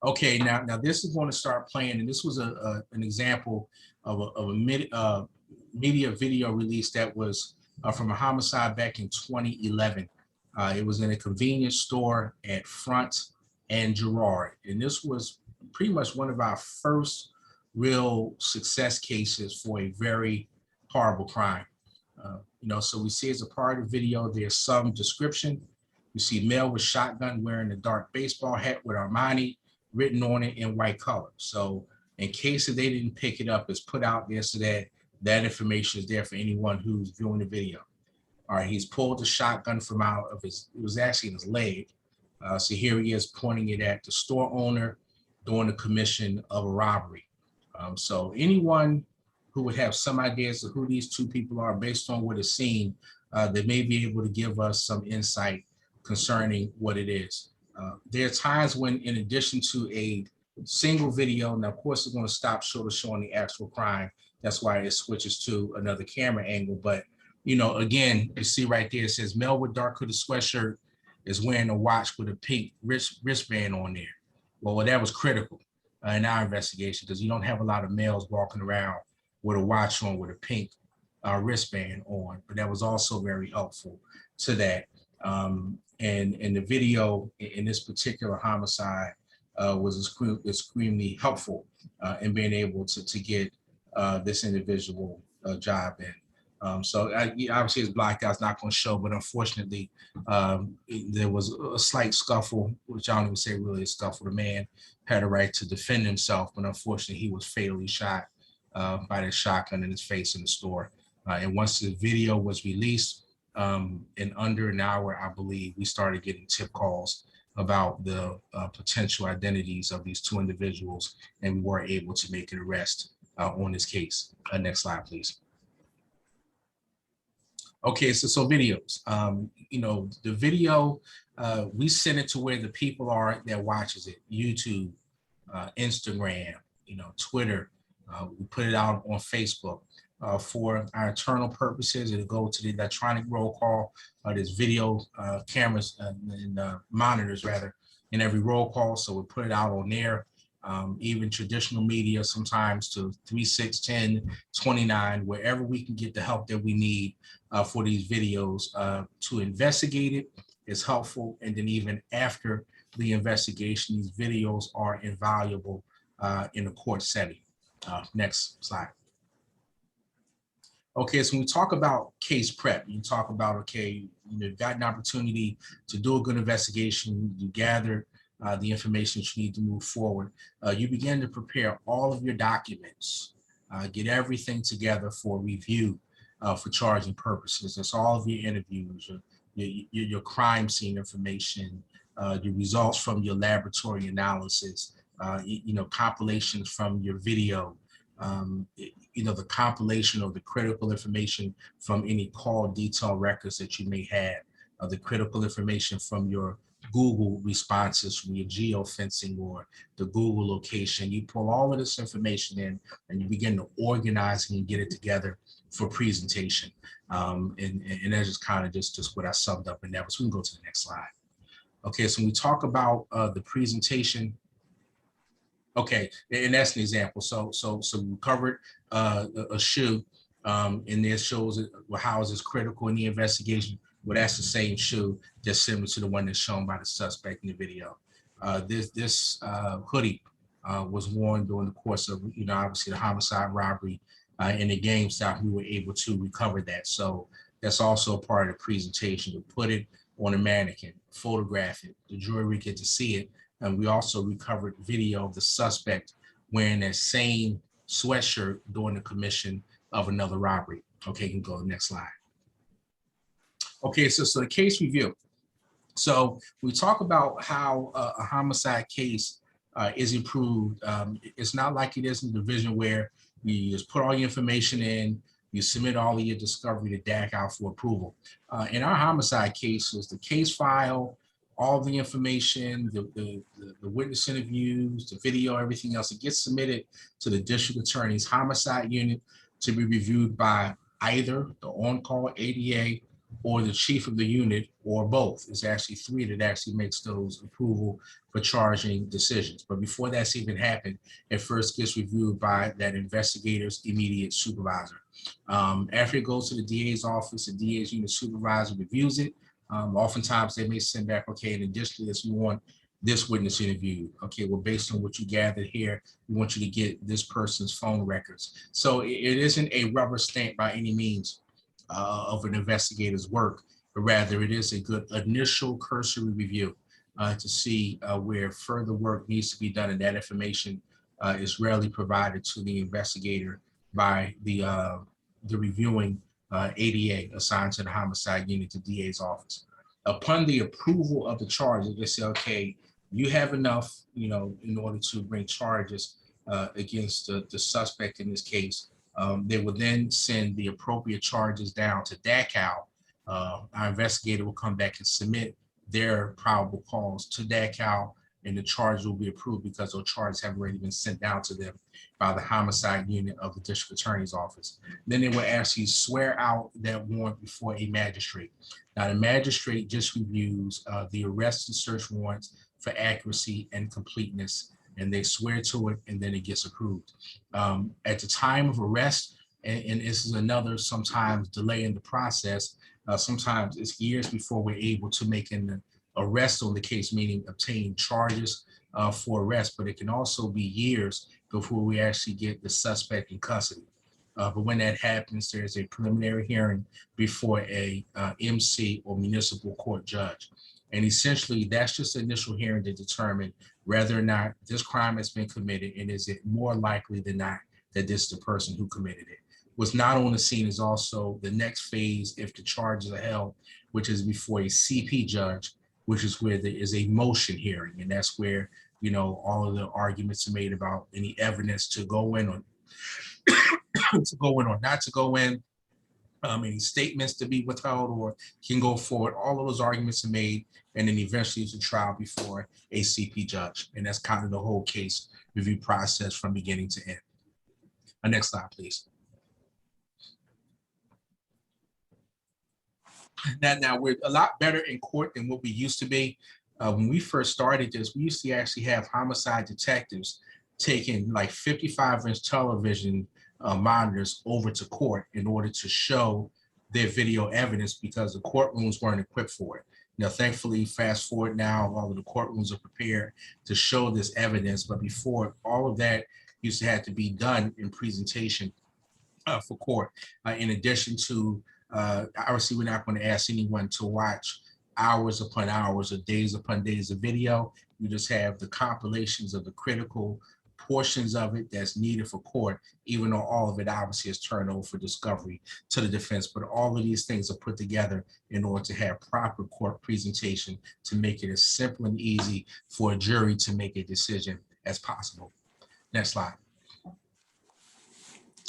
Okay, now this is going to start playing, and this was an example of a media video release that was from a homicide back in 2011. It was in a convenience store at Front and Girard, and this was pretty much one of our first real success cases for a very horrible crime. You know, so we see as a part of the video, there's some description. You see male with shotgun wearing a dark baseball hat with Armani written on it in white color. So in case that they didn't pick it up, it's put out there so that that information is there for anyone who's viewing the video. All right, he's pulled the shotgun from out of his, it was actually in his leg. So here he is pointing it at the store owner during the commission of a robbery. So anyone who would have some ideas of who these two people are based on what is seen, they may be able to give us some insight concerning what it is. There are times when, in addition to a single video, now of course it's going to stop short of showing the actual crime. That's why it switches to another camera angle. But you know, again, you see right there, it says male with dark hooded sweatshirt is wearing a watch with a pink wristband on there. Well, that was critical in our investigation because you don't have a lot of males walking around with a watch on with a pink wristband on. But that was also very helpful to that. And the video in this particular homicide was extremely helpful in being able to get this individual job in. So obviously his black eye's not going to show, but unfortunately there was a slight scuffle, which I don't even say really a scuffle. The man had a right to defend himself, but unfortunately he was fatally shot by that shotgun in his face in the store. And once the video was released, in under an hour, I believe, we started getting tip calls about the potential identities of these two individuals, and we were able to make an arrest on this case. Next slide, please. Okay, so videos. You know, the video, we send it to where the people are that watches it. YouTube, Instagram, you know, Twitter. We put it out on Facebook. For our internal purposes, it'll go to the electronic roll call. There's video cameras and monitors rather in every roll call, so we put it out on there. Even traditional media sometimes to 3, 6, 10, 29, wherever we can get the help that we need for these videos to investigate it is helpful. And then even after the investigation, these videos are invaluable in a court setting. Next slide. Okay, so when we talk about case prep, you talk about, okay, you've got an opportunity to do a good investigation, you gather the information you need to move forward. You begin to prepare all of your documents, get everything together for review for charging purposes. That's all of your interviews, your crime scene information, your results from your laboratory analysis, you know, compilations from your video, you know, the compilation of the critical information from any call detail records that you may have, the critical information from your Google responses, from your geofencing or the Google location. You pull all of this information in and you begin to organize and get it together for presentation. And that's just kind of just what I summed up in that. So we can go to the next slide. Okay, so when we talk about the presentation, okay, and that's an example. So we covered a shoe, and there shows how is this critical in the investigation. Well, that's the same shoe, just similar to the one that's shown by the suspect in the video. This hoodie was worn during the course of, you know, obviously the homicide robbery and the GameStop. We were able to recover that. So that's also a part of the presentation. We put it on a mannequin, photograph it, the jury get to see it. And we also recovered video of the suspect wearing that same sweatshirt during the commission of another robbery. Okay, you can go to the next slide. Okay, so the case review. So we talk about how a homicide case is improved. It's not like it is in the division where you just put all your information in, you submit all of your discovery to DAC out for approval. In our homicide cases, the case file, all the information, the witness interviews, the video, everything else, it gets submitted to the district attorney's homicide unit to be reviewed by either the on-call ADA or the chief of the unit, or both. It's actually 3 that actually makes those approval for charging decisions. But before that's even happened, it first gets reviewed by that investigator's immediate supervisor. After it goes to the DA's office, the DA's unit supervisor reviews it. Oftentimes they may send back, okay, in addition to this, we want this witness interview. Okay, well, based on what you gathered here, we want you to get this person's phone records. So it isn't a rubber stamp by any means of an investigator's work, but rather it is a good initial cursory review to see where further work needs to be done, and that information is rarely provided to the investigator by the reviewing ADA assigned to the homicide unit, the DA's office. Upon the approval of the charges, they say, okay, you have enough, you know, in order to bring charges against the suspect in this case. They will then send the appropriate charges down to DACAL. Our investigator will come back and submit their probable cause to DACAL, and the charge will be approved because those charges have already been sent down to them by the homicide unit of the district attorney's office. Then they will actually swear out that warrant before a magistrate. Now, the magistrate just reviews the arrest and search warrants for accuracy and completeness, and they swear to it, and then it gets approved. At the time of arrest, and this is another sometimes delay in the process, sometimes it's years before we're able to make an arrest on the case, meaning obtain charges for arrest, but it can also be years before we actually get the suspect in custody. But when that happens, there's a preliminary hearing before a MC or municipal court judge. And essentially, that's just an initial hearing to determine whether or not this crime has been committed, and is it more likely than not that this is the person who committed it. What's not on the scene is also the next phase if the charges are held, which is before a CP judge, which is where there is a motion hearing. And that's where, you know, all of the arguments are made about any evidence to go in or to go in or not to go in, any statements to be withheld or can go forward. All of those arguments are made, and then eventually it's a trial before a CP judge. And that's kind of the whole case review process from beginning to end. Next slide, please. Now we're a lot better in court than what we used to be. When we first started this, we used to actually have homicide detectives taking like 55-inch television monitors over to court in order to show their video evidence, because the courtrooms weren't equipped for it. Now, thankfully, fast forward now, all of the courtrooms are prepared to show this evidence. But before, all of that used to have to be done in presentation for court. In addition to, obviously, we're not going to ask anyone to watch hours upon hours or days upon days of video. You just have the compilations of the critical portions of it that's needed for court, even though all of it obviously is turned over for discovery to the defense. But all of these things are put together in order to have proper court presentation to make it as simple and easy for a jury to make a decision as possible. Next slide.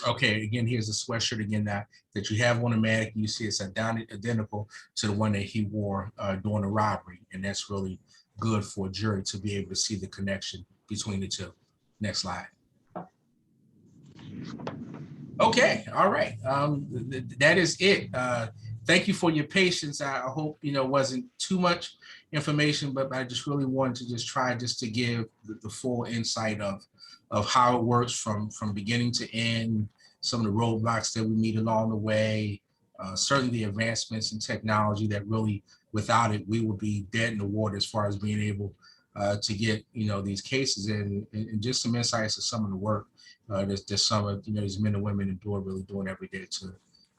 Okay, again, here's the sweatshirt again that you have on the mannequin. You see it's identical to the one that he wore during the robbery. And that's really good for a jury to be able to see the connection between the two. Next slide. Okay, all right. That is it. Thank you for your patience. I hope, you know, wasn't too much information, but I just really wanted to just try just to give the full insight of how it works from beginning to end, some of the roadblocks that we meet along the way, certainly the advancements in technology that really, without it, we would be dead in the water as far as being able to get, you know, these cases in, and just some insights of some of the work that some of, you know, these men and women in Door really doing every day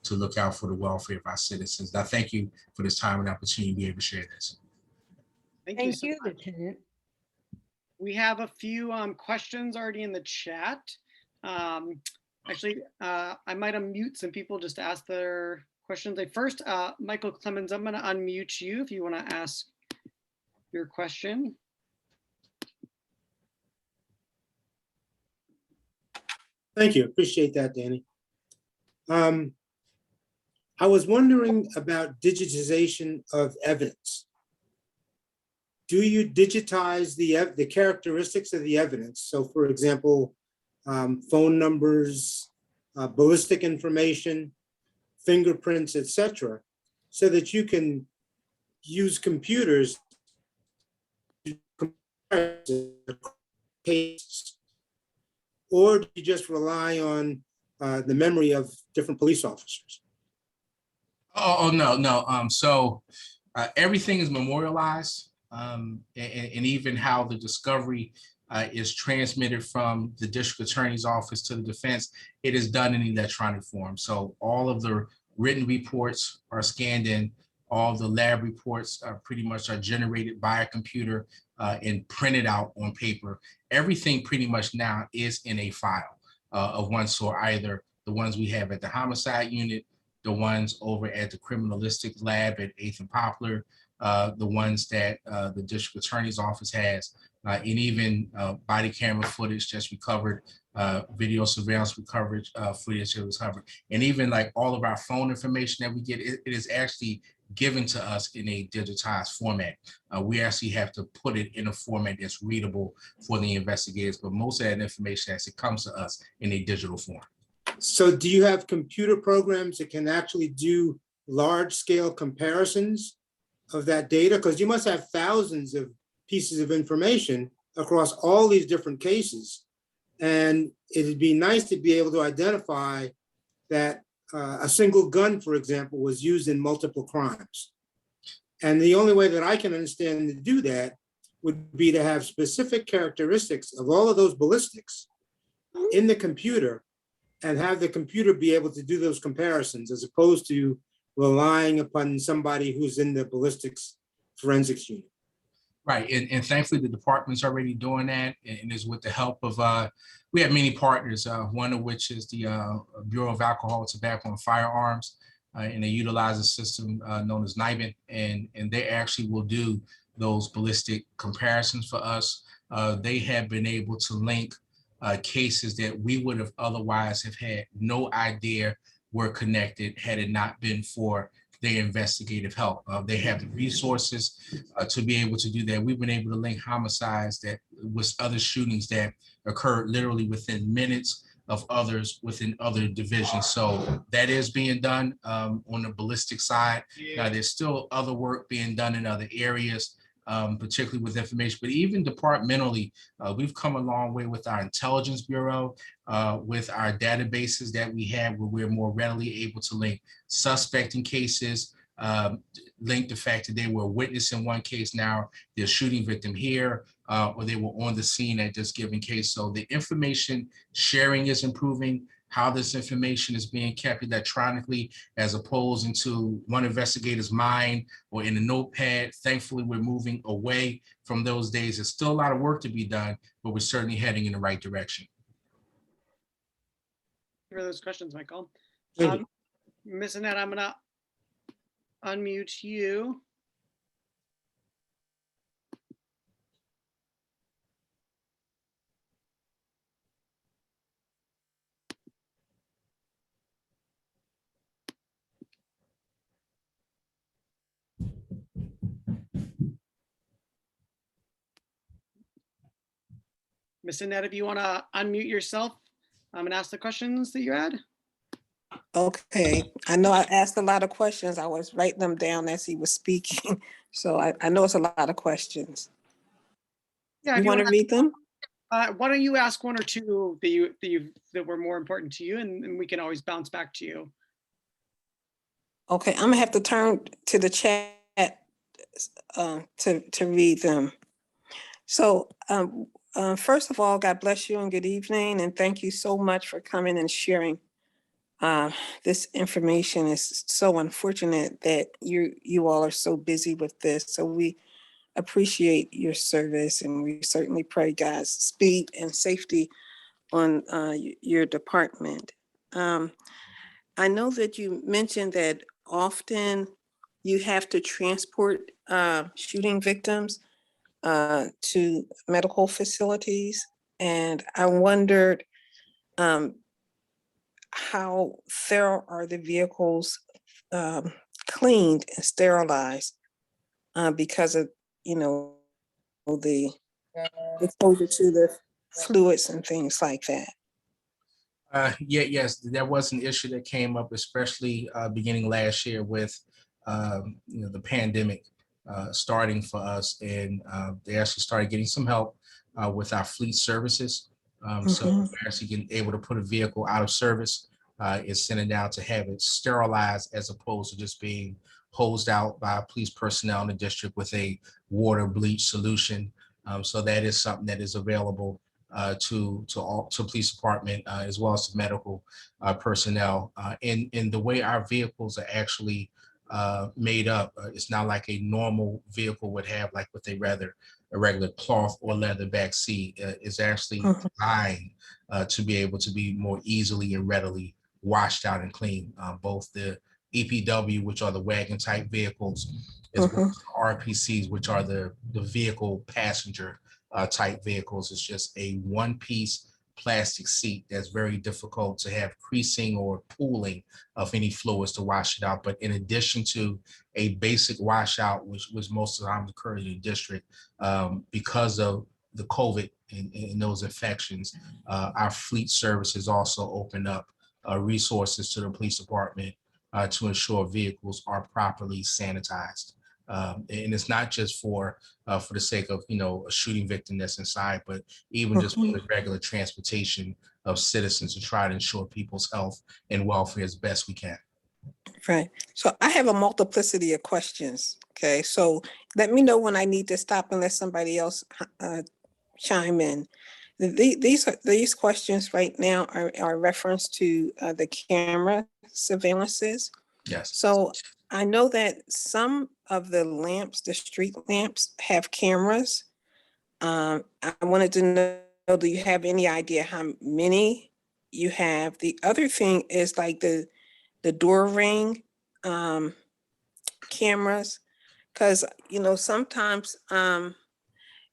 to look out for the welfare of our citizens. I thank you for this time and opportunity to be able to share this. Thank so you, much. Lieutenant. We have a few questions already in the chat. Actually, I might unmute some people just to ask their questions. First, Michael Clemens, I'm going to unmute you if you want to ask your question. Thank you. Appreciate that, Danny. I was wondering about digitization of evidence. Do you digitize the characteristics of the evidence? So, for example, phone numbers, ballistic information, fingerprints, etc., so that you can use computers to compare cases? Or do you just rely on the memory of different police officers? Oh no. So everything is memorialized, and even how the discovery is transmitted from the district attorney's office to the defense, it is done in electronic form. So all of the written reports are scanned in. All the lab reports are pretty much generated by a computer and printed out on paper. Everything pretty much now is in a file of one sort, either the ones we have at the homicide unit, the ones over at the criminalistic lab at 8th and Poplar, the ones that the district attorney's office has, and even body camera footage just recovered, video surveillance recovered footage that was covered, and even like all of our phone information that we get, it is actually given to us in a digitized format. We actually have to put it in a format that's readable for the investigators, but most of that information actually comes to us in a digital form. So do you have computer programs that can actually do large-scale comparisons of that data? Because you must have thousands of pieces of information across all these different cases. And it'd be nice to be able to identify that a single gun, for example, was used in multiple crimes. And the only way that I can understand to do that would be to have specific characteristics of all of those ballistics in the computer and have the computer be able to do those comparisons as opposed to relying upon somebody who's in the ballistics forensics unit. Right, and thankfully the department's already doing that, and is with the help of, we have many partners, one of which is the Bureau of Alcohol, Tobacco, and Firearms, and they utilize a system known as NIBIN, and they actually will do those ballistic comparisons for us. They have been able to link cases that we would have otherwise have had no idea were connected had it not been for their investigative help. They have the resources to be able to do that. We've been able to link homicides that with other shootings that occurred literally within minutes of others within other divisions. So that is being done on the ballistic side. Now, there's still other work being done in other areas, particularly with information, but even departmentally, we've come a long way with our intelligence bureau, with our databases that we have, where we're more readily able to link suspect in cases, link the fact that they were a witness in one case, now they're shooting victim here, or they were on the scene at this given case. So the information sharing is improving. How this information is being kept electronically as opposed into one investigator's mind or in a notepad. Thankfully, we're moving away from those days. There's still a lot of work to be done, but we're certainly heading in the right direction. For those questions, Michael. Thank you. Miss Annette, I'm gonna unmute you. Miss Annette, if you want to unmute yourself and ask the questions that you had. Okay, I know I asked a lot of questions. I was writing them down as he was speaking. So I know it's a lot of questions. Yeah, You if want to read them? why don't you ask one or two that were more important to you, and we can always bounce back to you. Okay, I'm gonna have to turn to the chat to read them. So first of all, God bless you and good evening, and thank you so much for coming and sharing this information. Is so unfortunate that you all are so busy with this. So we appreciate your service, and we certainly pray God's speed and safety on your department. I know that you mentioned that often you have to transport shooting victims to medical facilities, and I wondered how thorough are the vehicles cleaned and sterilized because of the exposure to the fluids and things like that. Yes, that was an issue that came up, especially beginning last year with the pandemic starting for us, and they actually started getting some help with our fleet services. So we're actually getting able to put a vehicle out of service and send it down to have it sterilized, as opposed to just being hosed out by police personnel in the district with a water bleach solution. So that is something that is available to police department as well as to medical personnel. And the way our vehicles are actually made up, it's not like a normal vehicle would have, like with a regular cloth or leather back seat. Is actually designed to be able to be more easily and readily washed out and clean. Both the EPW, which are the wagon type vehicles, as well as RPCs, which are the vehicle passenger type vehicles. It's just a one-piece plastic seat that's very difficult to have creasing or pooling of any fluids to wash it out. But in addition to a basic washout, which was most of the time occurred in the district, because of the COVID and those infections, our fleet services also open up resources to the police department to ensure vehicles are properly sanitized. And it's not just for the sake of a shooting victim that's inside, but even just for the regular transportation of citizens to try to ensure people's health and welfare as best we can. Right. So I have a multiplicity of questions. Okay. So let me know when I need to stop and let somebody else chime in. These questions right now are reference to the camera surveillances. Yes. So I know that some of the lamps, the street lamps, have cameras. I wanted to know, do you have any idea how many you have? The other thing is like the door ring cameras, because sometimes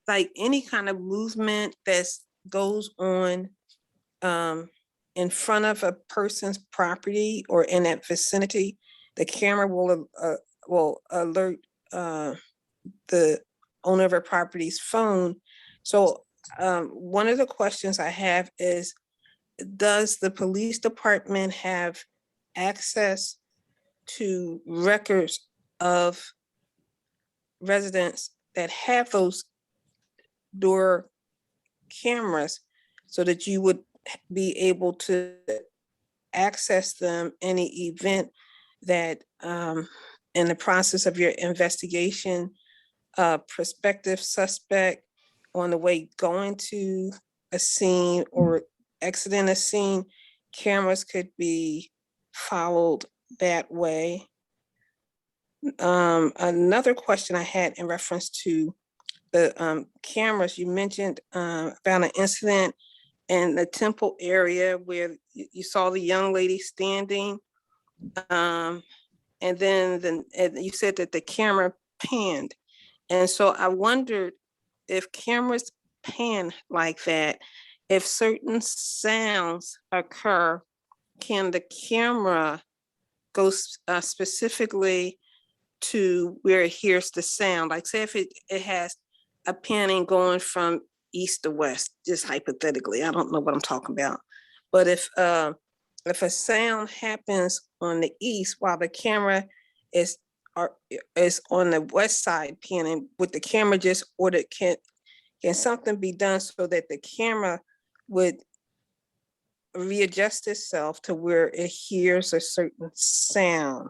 like any kind of movement that goes on in front of a person's property or in that vicinity, the camera will alert the owner of a property's phone. So one of the questions I have is, does the police department have access to records of residents that have those door cameras so that you would be able to access them in the event that in the process of your investigation, a prospective suspect on the way going to a scene or exiting a scene, cameras could be followed that way. Another question I had in reference to the cameras, you mentioned about an incident in the Temple area where you saw the young lady standing, and then you said that the camera panned. And so I wondered, if cameras pan like that, if certain sounds occur, can the camera go specifically to where it hears the sound? Like say if it has a panning going from east to west, just hypothetically, I don't know what I'm talking about. But if a sound happens on the east while the camera is on the west side panning, would the camera just order, can something be done so that the camera would readjust itself to where it hears a certain sound?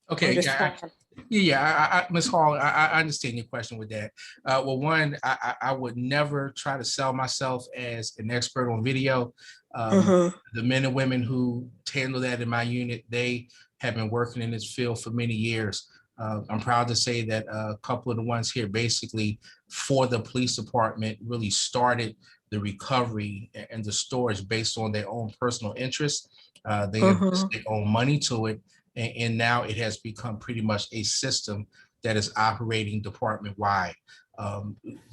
Okay, Ms. Hall, I understand your question with that. Well, one, I would never try to sell myself as an expert on video. The men and women who handle that in my unit, they have been working in this field for many years. I'm proud to say that a couple of the ones here basically for the police department really started the recovery and the storage based on their own personal interests. They invest their own money to it. And now it has become pretty much a system that is operating department-wide.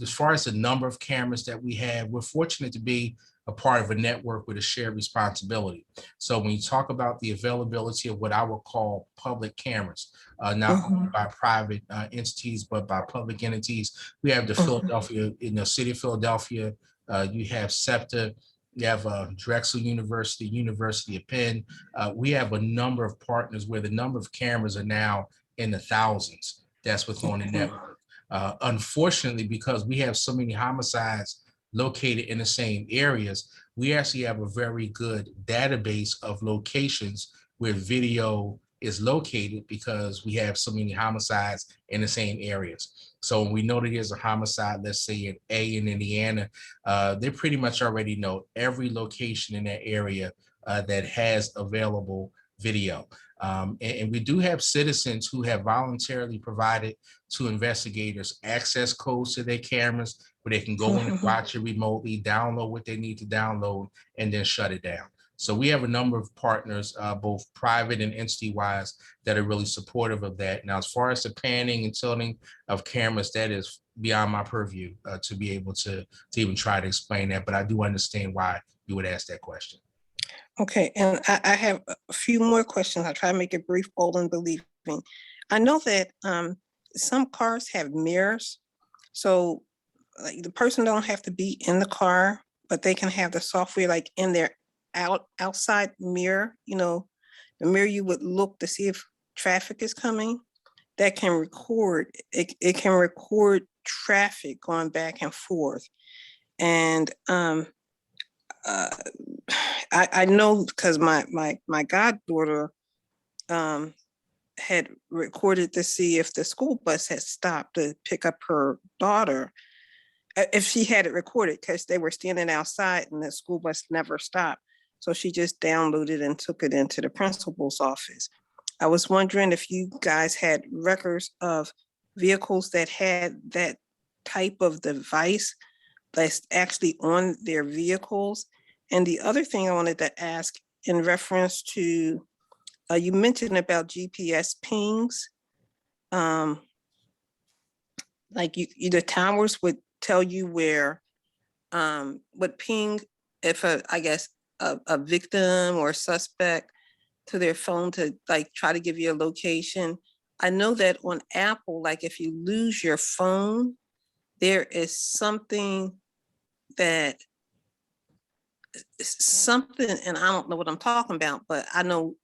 As far as the number of cameras that we have, we're fortunate to be a part of a network with a shared responsibility. So when you talk about the availability of what I would call public cameras, not only by private entities, but by public entities, we have the Philadelphia, in the city of Philadelphia, you have SEPTA, you have Drexel University, University of Penn. We have a number of partners where the number of cameras are now in the thousands. That's what's on the network. Unfortunately, because we have so many homicides located in the same areas, we actually have a very good database of locations where video is located because we have so many homicides in the same areas. So when we know that there's a homicide, let's say in A in Indiana, they pretty much already know every location in that area that has available video. And we do have citizens who have voluntarily provided to investigators access codes to their cameras where they can go in and watch it remotely, download what they need to download, and then shut it down. So we have a number of partners, both private and entity-wise, that are really supportive of that. Now, as far as the panning and tilting of cameras, that is beyond my purview to be able to even try to explain that. But I do understand why you would ask that question. Okay, and I have a few more questions. I'll try to make it brief, bold, and believing. I know that some cars have mirrors, so like the person don't have to be in the car, but they can have the software like in their outside mirror, the mirror you would look to see if traffic is coming, that can record, it can record traffic going back and forth. And I know because my goddaughter had recorded to see if the school bus had stopped to pick up her daughter, if she had it recorded, because they were standing outside and the school bus never stopped. So she just downloaded and took it into the principal's office. I was wondering if you guys had records of vehicles that had that type of device that's actually on their vehicles. And the other thing I wanted to ask in reference to, you mentioned about GPS pings. Like the towers would tell you where, would ping if I guess a victim or a suspect to their phone to like try to give you a location. I know that on Apple, like if you lose your phone, there is something that something, and I don't know what I'm talking about, but I know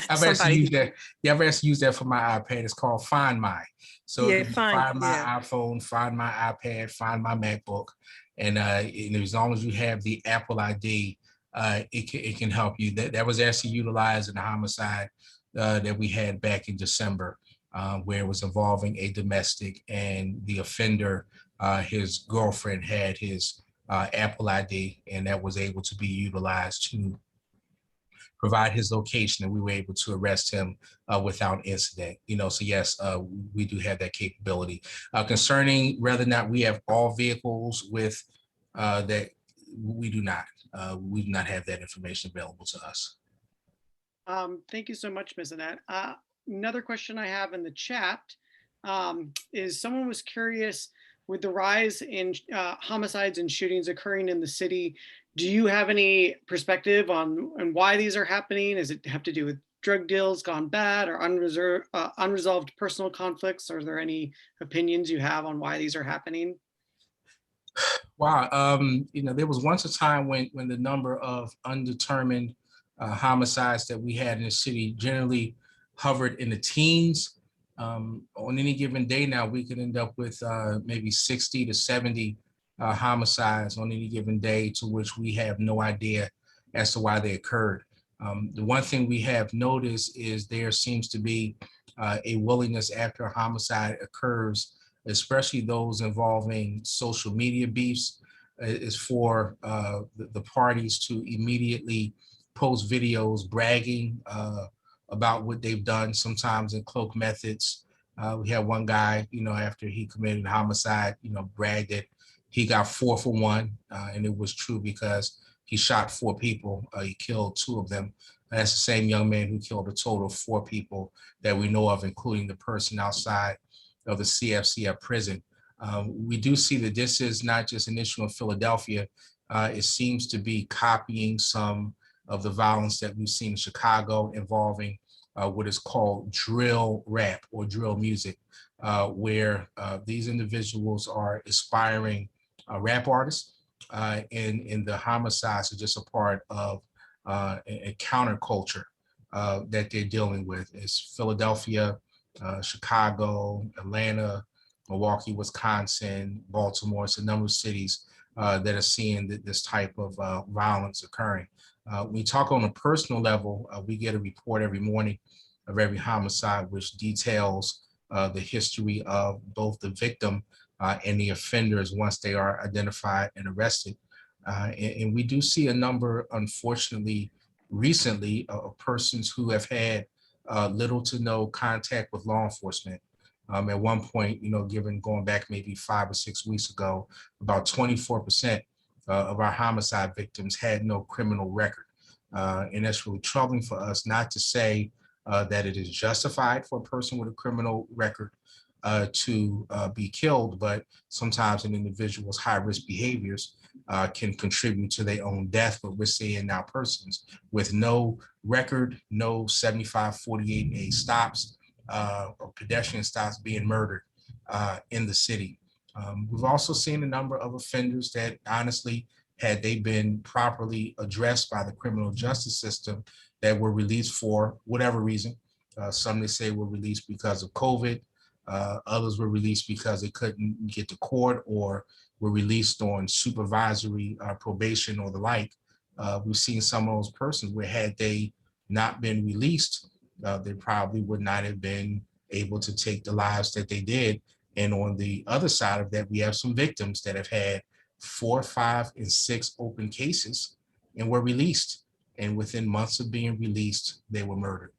I've actually somebody. used that. Yeah, I've actually used that for my iPad. It's called Find My. So Yeah, it can find my yeah. iPhone, find my iPad, find my MacBook, and as long as you have the Apple ID, it can help you. That was actually utilized in the homicide that we had back in December, where it was involving a domestic, and the offender, his girlfriend, had his Apple ID, and that was able to be utilized to provide his location, and we were able to arrest him without incident. So yes, we do have that capability. Concerning whether or not we have all vehicles with that, we do not. We do not have that information available to us. Thank you so much, Ms. Annette. Another question I have in the chat is someone was curious, with the rise in homicides and shootings occurring in the city, do you have any perspective on why these are happening? Does it have to do with drug deals gone bad or unresolved personal conflicts? Are there any opinions you have on why these are happening? Wow. There was once a time when the number of undetermined homicides that we had in the city generally hovered in the teens. On any given day now, we could end up with maybe 60 to 70 homicides on any given day, to which we have no idea as to why they occurred. The one thing we have noticed is there seems to be a willingness after a homicide occurs, especially those involving social media beefs, is for the parties to immediately post videos bragging about what they've done, sometimes in cloak methods. We had one guy, after he committed homicide, bragged that he got 4 for 1, and it was true because he shot 4 people. He killed 2 of them. That's the same young man who killed a total of 4 people that we know of, including the person outside of the CFCF prison. We do see that this is not just an issue in Philadelphia. It seems to be copying some of the violence that we've seen in Chicago, involving what is called drill rap or drill music, where these individuals are aspiring rap artists, and the homicides are just a part of a counterculture that they're dealing with. It's Philadelphia, Chicago, Atlanta, Milwaukee, Wisconsin, Baltimore. It's a number of cities that are seeing this type of violence occurring. We talk on a personal level. We get a report every morning of every homicide, which details the history of both the victim and the offenders once they are identified and arrested. And we do see a number, unfortunately, recently, of persons who have had little to no contact with law enforcement. At one point, going back maybe 5 or 6 weeks ago, about 24% of our homicide victims had no criminal record. And that's really troubling for us, not to say that it is justified for a person with a criminal record to be killed, but sometimes an individual's high-risk behaviors can contribute to their own death. But we're seeing now persons with no record, no 7548A stops or pedestrian stops being murdered in the city. We've also seen a number of offenders that, honestly, had they been properly addressed by the criminal justice system, that were released for whatever reason. Some they say were released because of COVID. Others were released because they couldn't get to court, or were released on supervisory probation or the like. We've seen some of those persons where, had they not been released, they probably would not have been able to take the lives that they did. And on the other side of that, we have some victims that have had 4, 5, and 6 open cases and were released. And within months of being released, they were murdered.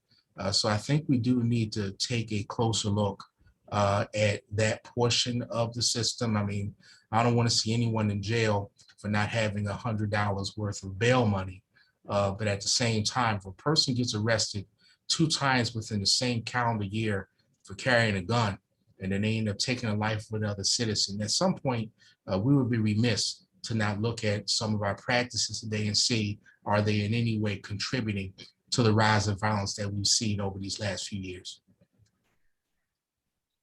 So I think we do need to take a closer look at that portion of the system. I mean, I don't want to see anyone in jail for not having $100 worth of bail money. But at the same time, if a person gets arrested 2 times within the same calendar year for carrying a gun, and then they end up taking a life of another citizen, at some point, we would be remiss to not look at some of our practices today and see, are they in any way contributing to the rise of violence that we've seen over these last few years?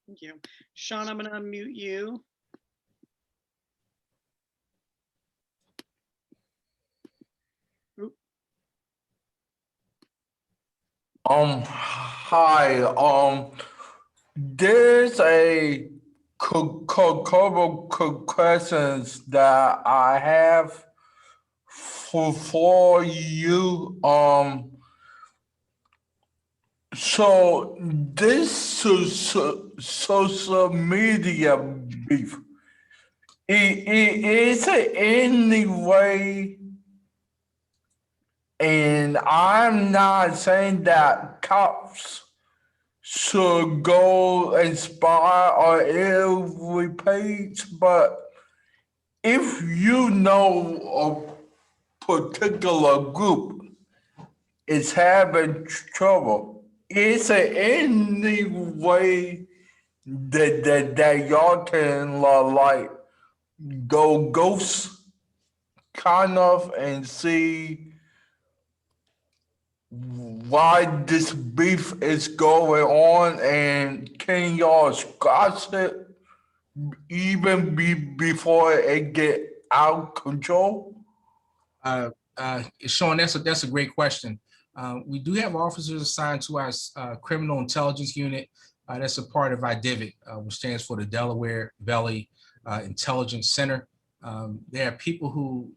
Thank you. Sean, I'm going to unmute you. Hi, there's a couple questions that I have for you. So this social media beef, is it any way, and I'm not saying that cops should go inspire or every page, but if you know a particular group is having trouble, is there any way that y'all can like go ghost kind of and see why this beef is going on, and can y'all squash it even before it get out of control? Sean, that's a great question. We do have officers assigned to our criminal intelligence unit. That's a part of our DIVIT, which stands for the Delaware Valley Intelligence Center. There are people who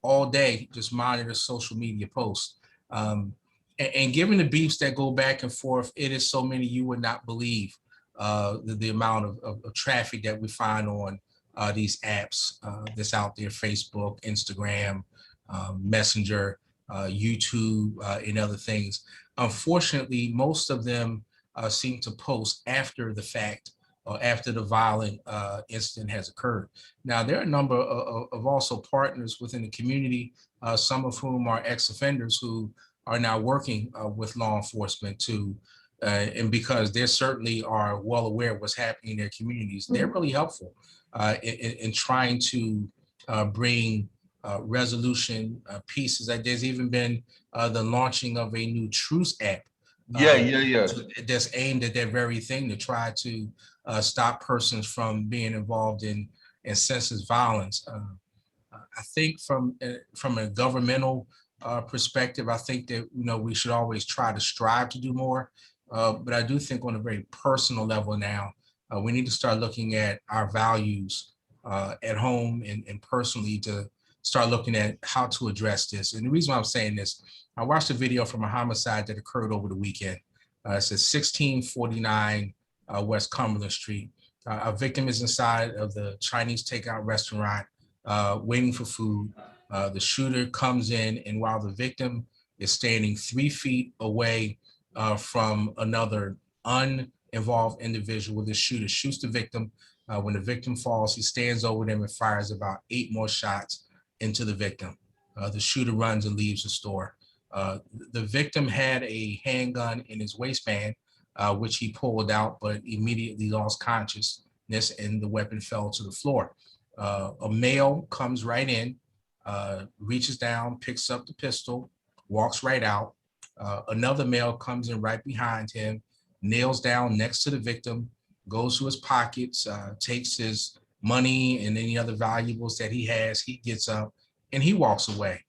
all day just monitor social media posts. And given the beefs that go back and forth, it is so many you would not believe the amount of traffic that we find on these apps that's out there: Facebook, Instagram, Messenger, YouTube, and other things. Unfortunately, most of them seem to post after the fact or after the violent incident has occurred. Now, there are a number of also partners within the community, some of whom are ex-offenders who are now working with law enforcement to, and because they certainly are well aware of what's happening in their communities, they're really helpful in trying to bring resolution pieces. Like there's even been the launching of a new truce app. That's aimed at that very thing, to try to stop persons from being involved in senseless violence. I think from a governmental perspective, I think that we should always try to strive to do more. But I do think on a very personal level now, we need to start looking at our values at home and personally to start looking at how to address this. And the reason why I'm saying this, I watched a video from a homicide that occurred over the weekend. It says 1649 West Cumberland Street. A victim is inside of the Chinese takeout restaurant waiting for food. The shooter comes in, and while the victim is standing 3 feet away from another uninvolved individual, the shooter shoots the victim. When the victim falls, he stands over them and fires about 8 more shots into the victim. The shooter runs and leaves the store. The victim had a handgun in his waistband, which he pulled out, but immediately lost consciousness and the weapon fell to the floor. A male comes right in, reaches down, picks up the pistol, walks right out. Another male comes in right behind him, nails down next to the victim, goes to his pockets, takes his money and any other valuables that he has. He gets up and he walks away.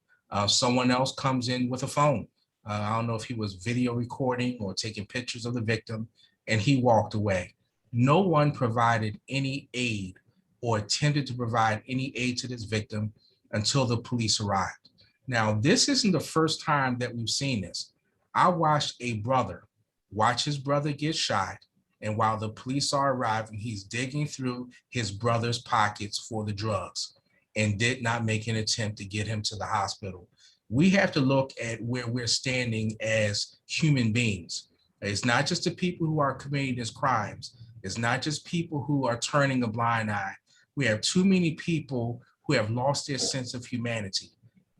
Someone else comes in with a phone. I don't know if he was video recording or taking pictures of the victim, and he walked away. No one provided any aid or attempted to provide any aid to this victim until the police arrived. Now, this isn't the first time that we've seen this. I watched a brother watch his brother get shot. And while the police are arriving, he's digging through his brother's pockets for the drugs and did not make an attempt to get him to the hospital. We have to look at where we're standing as human beings. It's not just the people who are committing these crimes. It's not just people who are turning a blind eye. We have too many people who have lost their sense of humanity,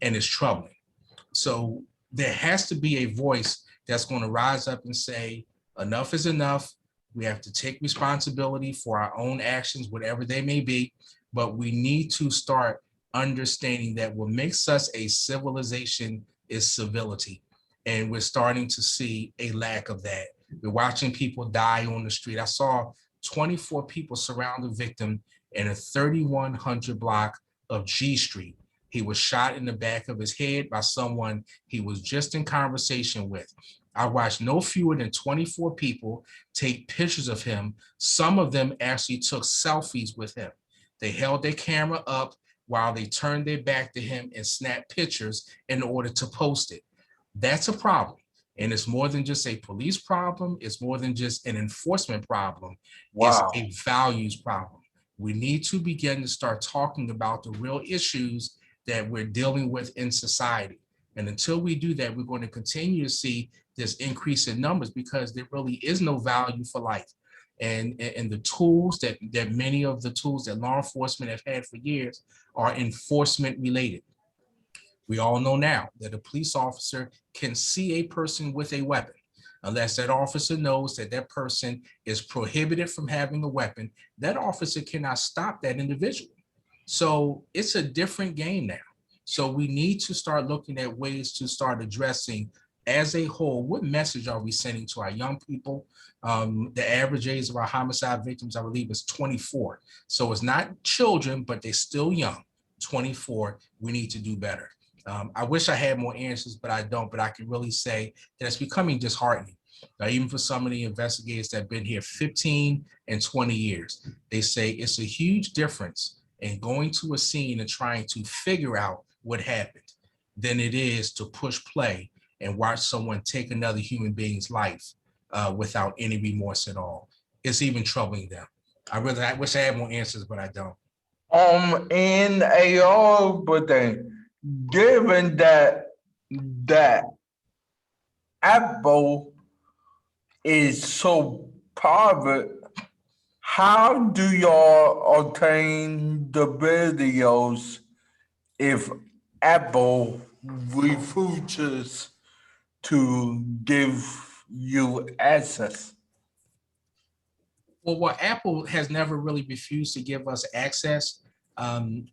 and it's troubling. So there has to be a voice that's going to rise up and say, enough is enough. We have to take responsibility for our own actions, whatever they may be, but we need to start understanding that what makes us a civilization is civility. And we're starting to see a lack of that. We're watching people die on the street. I saw 24 people surround the victim in a 3100 block of G Street. He was shot in the back of his head by someone he was just in conversation with. I watched no fewer than 24 people take pictures of him. Some of them actually took selfies with him. They held their camera up while they turned their back to him and snapped pictures in order to post it. That's a problem. And it's more than just a police problem. It's more than just an enforcement problem. Wow. It's a values problem. We need to begin to start talking about the real issues that we're dealing with in society. And until we do that, we're going to continue to see this increase in numbers because there really is no value for life. And the tools that many of the tools that law enforcement have had for years are enforcement related. We all know now that a police officer can see a person with a weapon. Unless that officer knows that that person is prohibited from having a weapon, that officer cannot stop that individual. So it's a different game now. So we need to start looking at ways to start addressing as a whole, what message are we sending to our young people? The average age of our homicide victims, I believe, is 24. So it's not children, but they're still young, 24. We need to do better. I wish I had more answers, but I don't. But I can really say that it's becoming disheartening. Even for some of the investigators that have been here 15 and 20 years, they say it's a huge difference in going to a scene and trying to figure out what happened than it is to push play and watch someone take another human being's life without any remorse at all. It's even troubling them. I wish I had more answers, but I don't. In AR, but then given that Apple is so private, how do y'all obtain the videos if Apple refuses to give you access? Well, Apple has never really refused to give us access.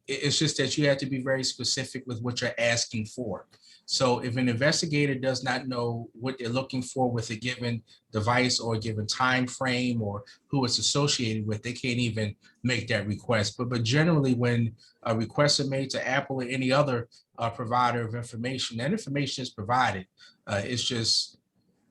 It's just that you have to be very specific with what you're asking for. So if an investigator does not know what they're looking for with a given device or a given time frame or who it's associated with, they can't even make that request. But generally, when requests are made to Apple or any other provider of information, that information is provided. It just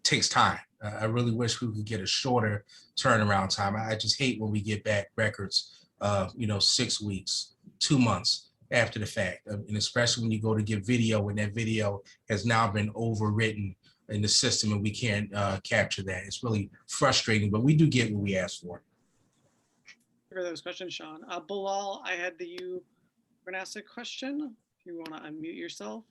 takes time. I really wish we could get a shorter turnaround time. I just hate when we get back records, 6 weeks, 2 months after the fact, and especially when you go to get video and that video has now been overwritten in the system and we can't capture that. It's really frustrating, but we do get what we asked for. For those questions, Sean. Bilal, I had you were gonna ask a question. If you want to unmute yourself.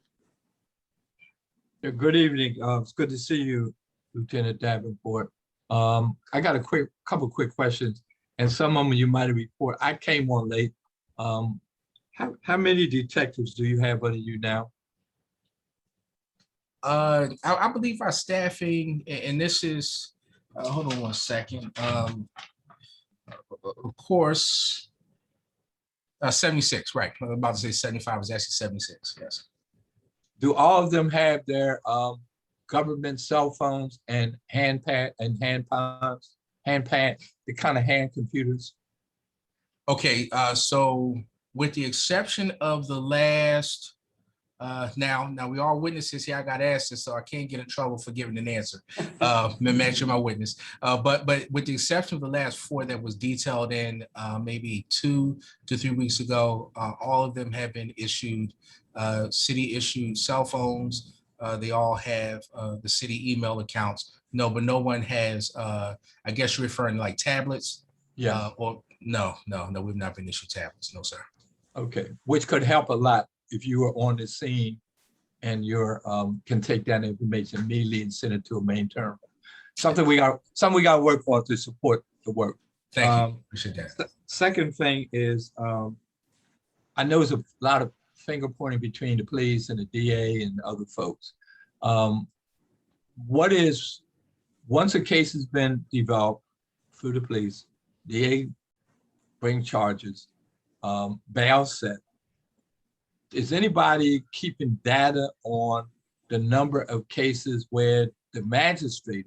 Yeah, good evening. It's good to see you, Lieutenant Davenport. I got a couple quick questions, and some of them you might have reported. I came on late. How many detectives do you have under you now? I believe our staffing, and this is, hold on one second. Of course, 76, right. I'm about to say 75, is actually 76, yes. Do all of them have their government cell phones and hand pad, the kind of hand computers? Okay, so with the exception of the last, now we are witnesses here. I got asked this, so I can't get in trouble for giving an answer. Mention my witness. But with the exception of the last 4 that was detailed in maybe 2 to 3 weeks ago, all of them have been issued, city issued cell phones. They all have the city email accounts. No, but no one has, I guess you're referring to like tablets? Yes. Or no, we've not been issued tablets. No, sir. Okay, which could help a lot if you were on the scene and you're can take that information immediately and send it to a main terminal. Something we got to work on to support the work. Thank you. Appreciate that. Second thing is, I know there's a lot of finger pointing between the police and the DA and other folks. Once a case has been developed through the police, DA bring charges, bail set. Is anybody keeping data on the number of cases where the magistrate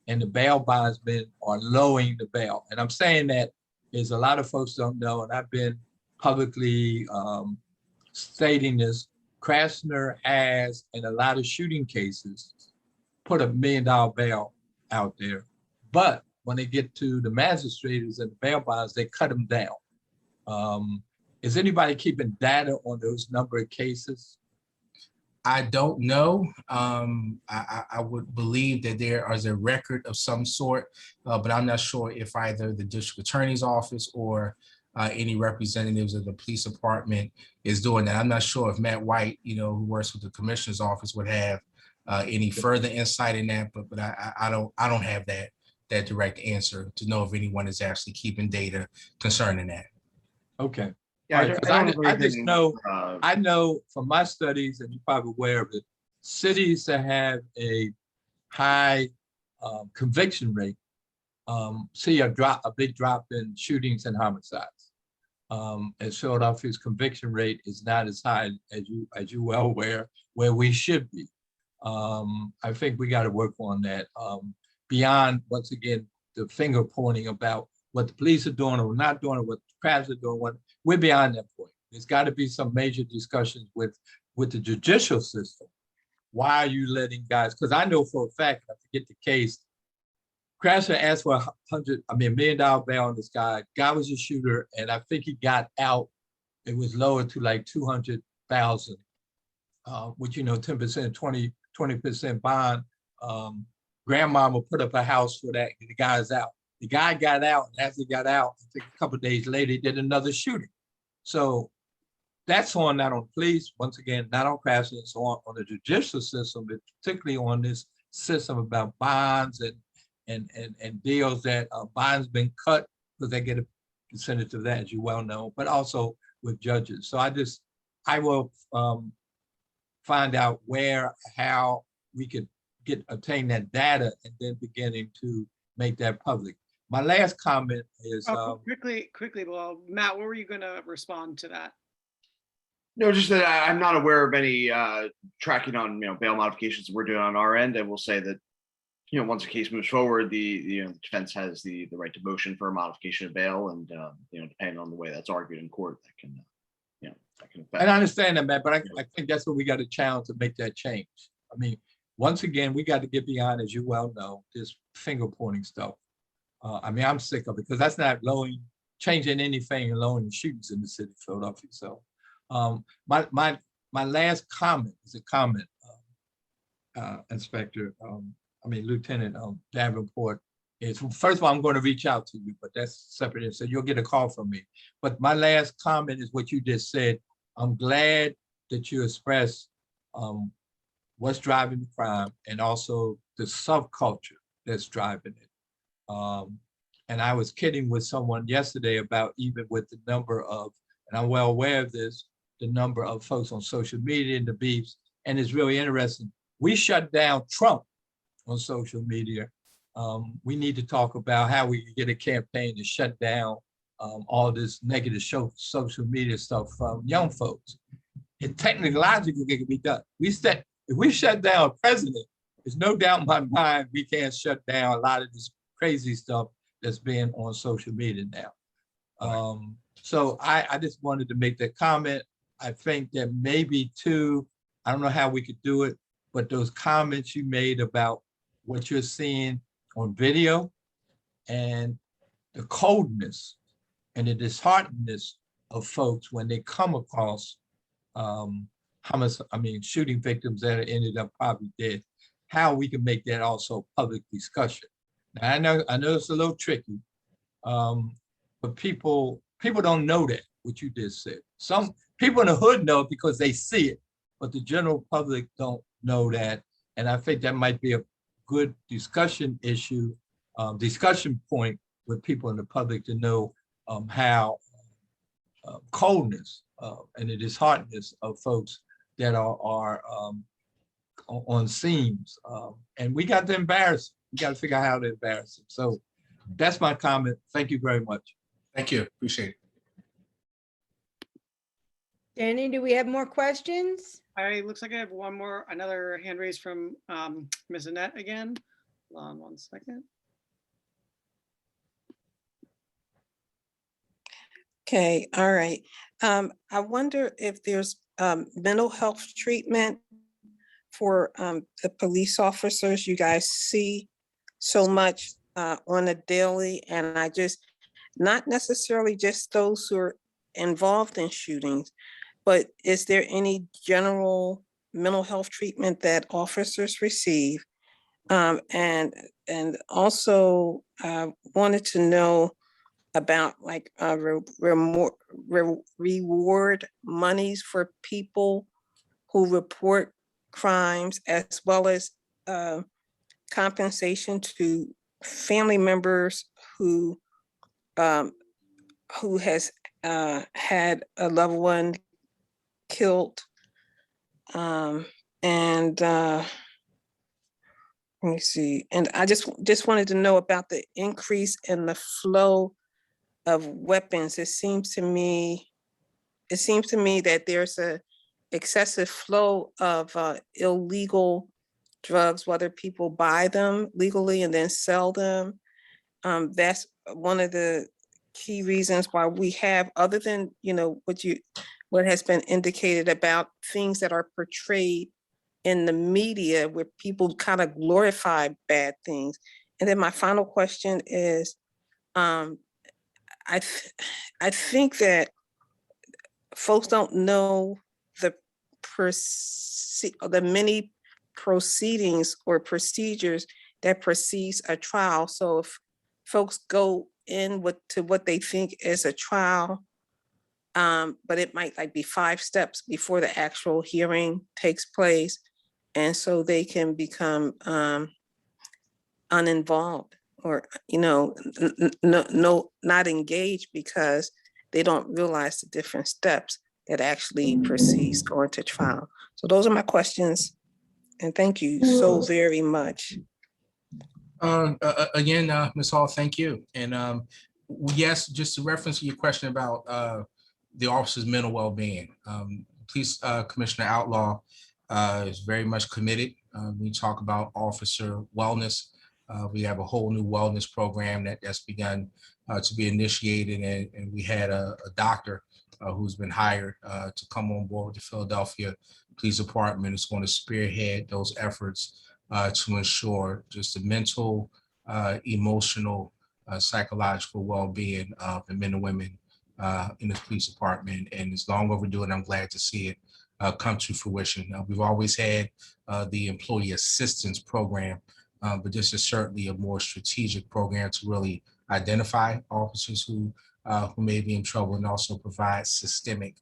and the bail bondsmen are lowering the bail? And I'm saying that is a lot of folks don't know, and I've been publicly stating this. Krasner has, in a lot of shooting cases, put $1 million bail out there. But when they get to the magistrators and the bail bonds, they cut them down. Is anybody keeping data on those number of cases? I don't know. I would believe that there is a record of some sort, but I'm not sure if either the district attorney's office or any representatives of the police department is doing that. I'm not sure if Matt White, who works with the commissioner's office, would have any further insight in that, but I don't have that direct answer to know if anyone is actually keeping data concerning that. Okay. Yeah, I just know, I know from my studies, and you're probably aware of it, cities that have a high conviction rate see a big drop in shootings and homicides. As Philadelphia's conviction rate is not as high as you well aware where we should be. I think we got to work on that beyond, once again, the finger pointing about what the police are doing or not doing, or what the crowds are doing. We're beyond that point. There's got to be some major discussions with the judicial system. Why are you letting guys? Because I know for a fact, I forget the case, Krasner asked for $1 million bail on this guy. Guy was a shooter, and I think he got out. It was lowered to like 200,000, which 10%, 20% bond. Grandmama put up a house for that, and the guy's out. The guy got out, and as he got out, I think a couple of days later, he did another shooting. So that's on not on police, once again, not on Krasner, it's on the judicial system, but particularly on this system about bonds and deals that bonds been cut because they get a percentage of that, as you well know, but also with judges. So I will find out where, how we could obtain that data and then beginning to make that public. My last comment is quickly. Well, Matt, what were you going to respond to that? No, just that I'm not aware of any tracking on bail modifications we're doing on our end. I will say that once a case moves forward, the defense has the right to motion for a modification of bail, and depending on the way that's argued in court, that can affect. And I understand that, Matt, but I think that's what we got to challenge to make that change. I mean, once again, we got to get beyond, as you well know, this finger pointing stuff. I'm sick of it because that's not changing anything and lowering shootings in the city of Philadelphia. So my last comment is a comment, Lieutenant Davenport, is first of all, I'm going to reach out to you, but that's separate. So you'll get a call from me. But my last comment is what you just said. I'm glad that you expressed what's driving the crime and also the subculture that's driving it. And I was kidding with someone yesterday about even with the number of, and I'm well aware of this, the number of folks on social media and the beefs. And it's really interesting. We shut down Trump on social media. We need to talk about how we can get a campaign to shut down all this negative social media stuff from young folks. And technologically, it can be done. If we shut down a president, there's no doubt in my mind we can't shut down a lot of this crazy stuff that's being on social media now. So I just wanted to make that comment. I think that maybe too, I don't know how we could do it, but those comments you made about what you're seeing on video and the coldness and the disheartenedness of folks when they come across shooting victims that ended up probably dead, how we can make that also public discussion. Now, I know it's a little tricky, but people don't know that, what you just said. Some people in the hood know it because they see it, but the general public don't know that. And I think that might be a good discussion issue, discussion point with people in the public to know how coldness and the disheartedness of folks that are on scenes. And we got to embarrass them. We got to figure out how to embarrass them. So that's my comment. Thank you very much. Thank you. Appreciate it. Danny, do we have more questions? Looks like I have another hand raised from Ms. Annette again. Hold on one second. Okay, all right. I wonder if there's mental health treatment for the police officers. You guys see so much on a daily, and I just, not necessarily just those who are involved in shootings, but is there any general mental health treatment that officers receive? And also wanted to know about like reward monies for people who report crimes, as well as compensation to family members who has had a loved one killed. Let me see. And I just wanted to know about the increase in the flow of weapons. It seems to me that there's a excessive flow of illegal drugs, whether people buy them legally and then sell them. That's one of the key reasons why we have, other than, what has been indicated about things that are portrayed in the media where people kind of glorify bad things. And then my final question is, I think that folks don't know the many proceedings or procedures that precedes a trial. So if folks go in to what they think is a trial, but it might be 5 steps before the actual hearing takes place. And so they can become uninvolved or, not engaged because they don't realize the different steps that actually precedes going to trial. So those are my questions. And thank you so very much. Again, Ms. Hall, thank you. And yes, just to reference your question about the officer's mental well-being. Police Commissioner Outlaw is very much committed. We talk about officer wellness. We have a whole new wellness program that's begun to be initiated, and we had a doctor who's been hired to come on board with the Philadelphia Police Department. Is going to spearhead those efforts to ensure just the mental, emotional, psychological well-being of the men and women in the police department. And it's long overdue, and I'm glad to see it come to fruition. We've always had the employee assistance program, but this is certainly a more strategic program to really identify officers who may be in trouble, and also provide systemic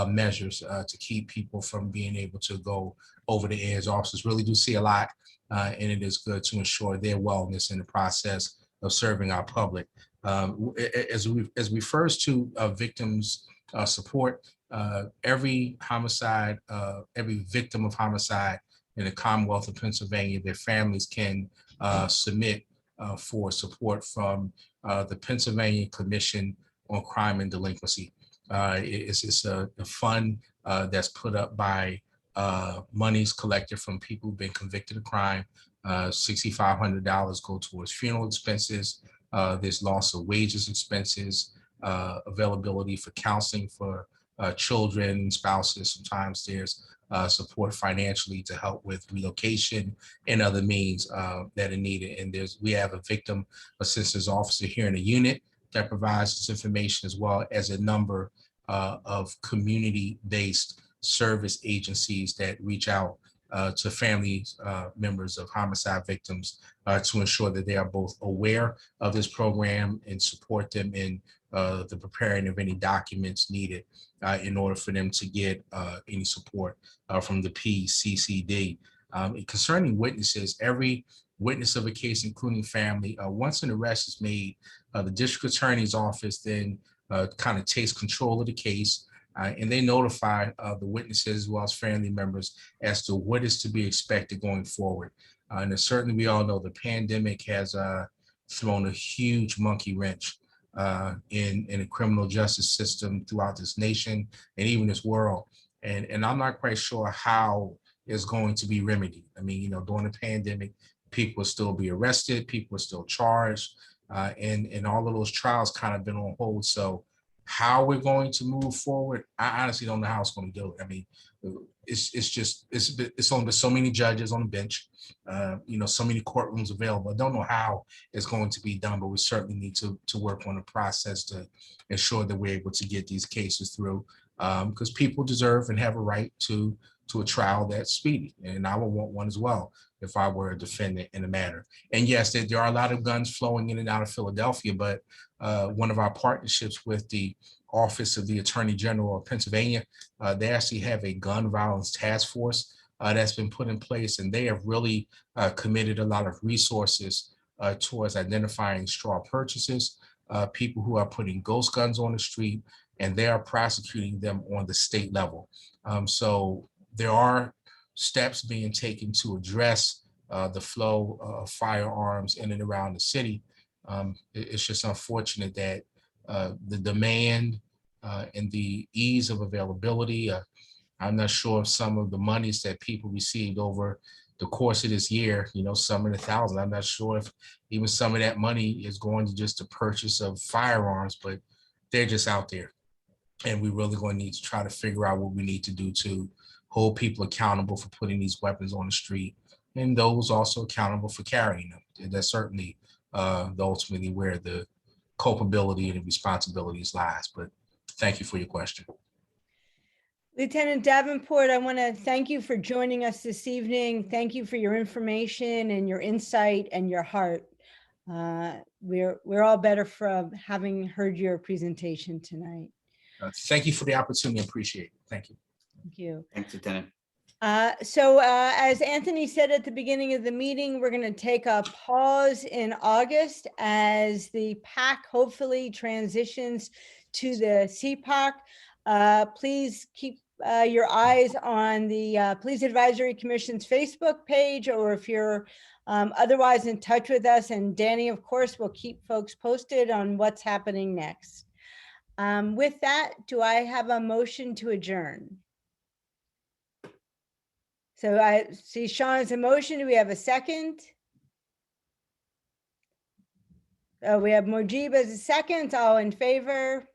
measures to keep people from being able to go over the edge. Officers really do see a lot, and it is good to ensure their wellness in the process of serving our public. As we refers to victims support, every homicide, every victim of homicide in the Commonwealth of Pennsylvania, their families can submit for support from the Pennsylvania Commission on Crime and Delinquency. It's a fund that's put up by monies collected from people who've been convicted of crime. $6,500 go towards funeral expenses. There's loss of wages expenses, availability for counseling for children, spouses. Sometimes there's support financially to help with relocation and other means that are needed. And we have a victim assistance officer here in the unit that provides this information, as well as a number of community-based service agencies that reach out to family members of homicide victims to ensure that they are both aware of this program and support them in the preparing of any documents needed in order for them to get any support from the PCCD. Concerning witnesses, every witness of a case, including family, once an arrest is made, the district attorney's office then kind of takes control of the case, and they notify the witnesses as well as family members as to what is to be expected going forward. And certainly we all know the pandemic has thrown a huge monkey wrench in the criminal justice system throughout this nation and even this world. And I'm not quite sure how it's going to be remedied. I mean, during the pandemic, people will still be arrested, people are still charged, and all of those trials kind of been on hold. So how we're going to move forward, I honestly don't know how it's going to do it. I mean, it's on so many judges on the bench, so many courtrooms available. I don't know how it's going to be done, but we certainly need to work on a process to ensure that we're able to get these cases through, because people deserve and have a right to a trial that's speedy, and I would want one as well if I were a defendant in the matter. And yes, there are a lot of guns flowing in and out of Philadelphia, but one of our partnerships with the Office of the Attorney General of Pennsylvania, they actually have a gun violence task force that's been put in place, and they have really committed a lot of resources towards identifying straw purchases, people who are putting ghost guns on the street, and they are prosecuting them on the state level. So there are steps being taken to address the flow of firearms in and around the city. It's just unfortunate that the demand and the ease of availability, I'm not sure if some of the monies that people received over the course of this year, some in the thousands, I'm not sure if even some of that money is going to just the purchase of firearms, but they're just out there. And we really going to need to try to figure out what we need to do to hold people accountable for putting these weapons on the street, and those also accountable for carrying them. And that's certainly ultimately where the culpability and the responsibilities lies. But thank you for your question. Lieutenant Davenport, I want to thank you for joining us this evening. Thank you for your information and your insight and your heart. We're all better from having heard your presentation tonight. Thank you for the opportunity. I appreciate it. Thank you. Thank you. Thanks, Lieutenant. So as Anthony said at the beginning of the meeting, we're going to take a pause in August as the PAC hopefully transitions to the CPOC. Please keep your eyes on the Police Advisory Commission's Facebook page, or if you're otherwise in touch with us, and Danny, of course, will keep folks posted on what's happening next. With that, do I have a motion to adjourn? So I see Sean's a motion. Do we have a second? We have Mojib as a second. All in favor?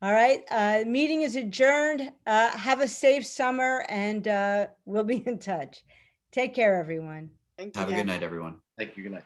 All right, meeting is adjourned. Have a safe summer, and we'll be in touch. Take care, everyone. Thank you. Have a good night, everyone. Thank you. Good night.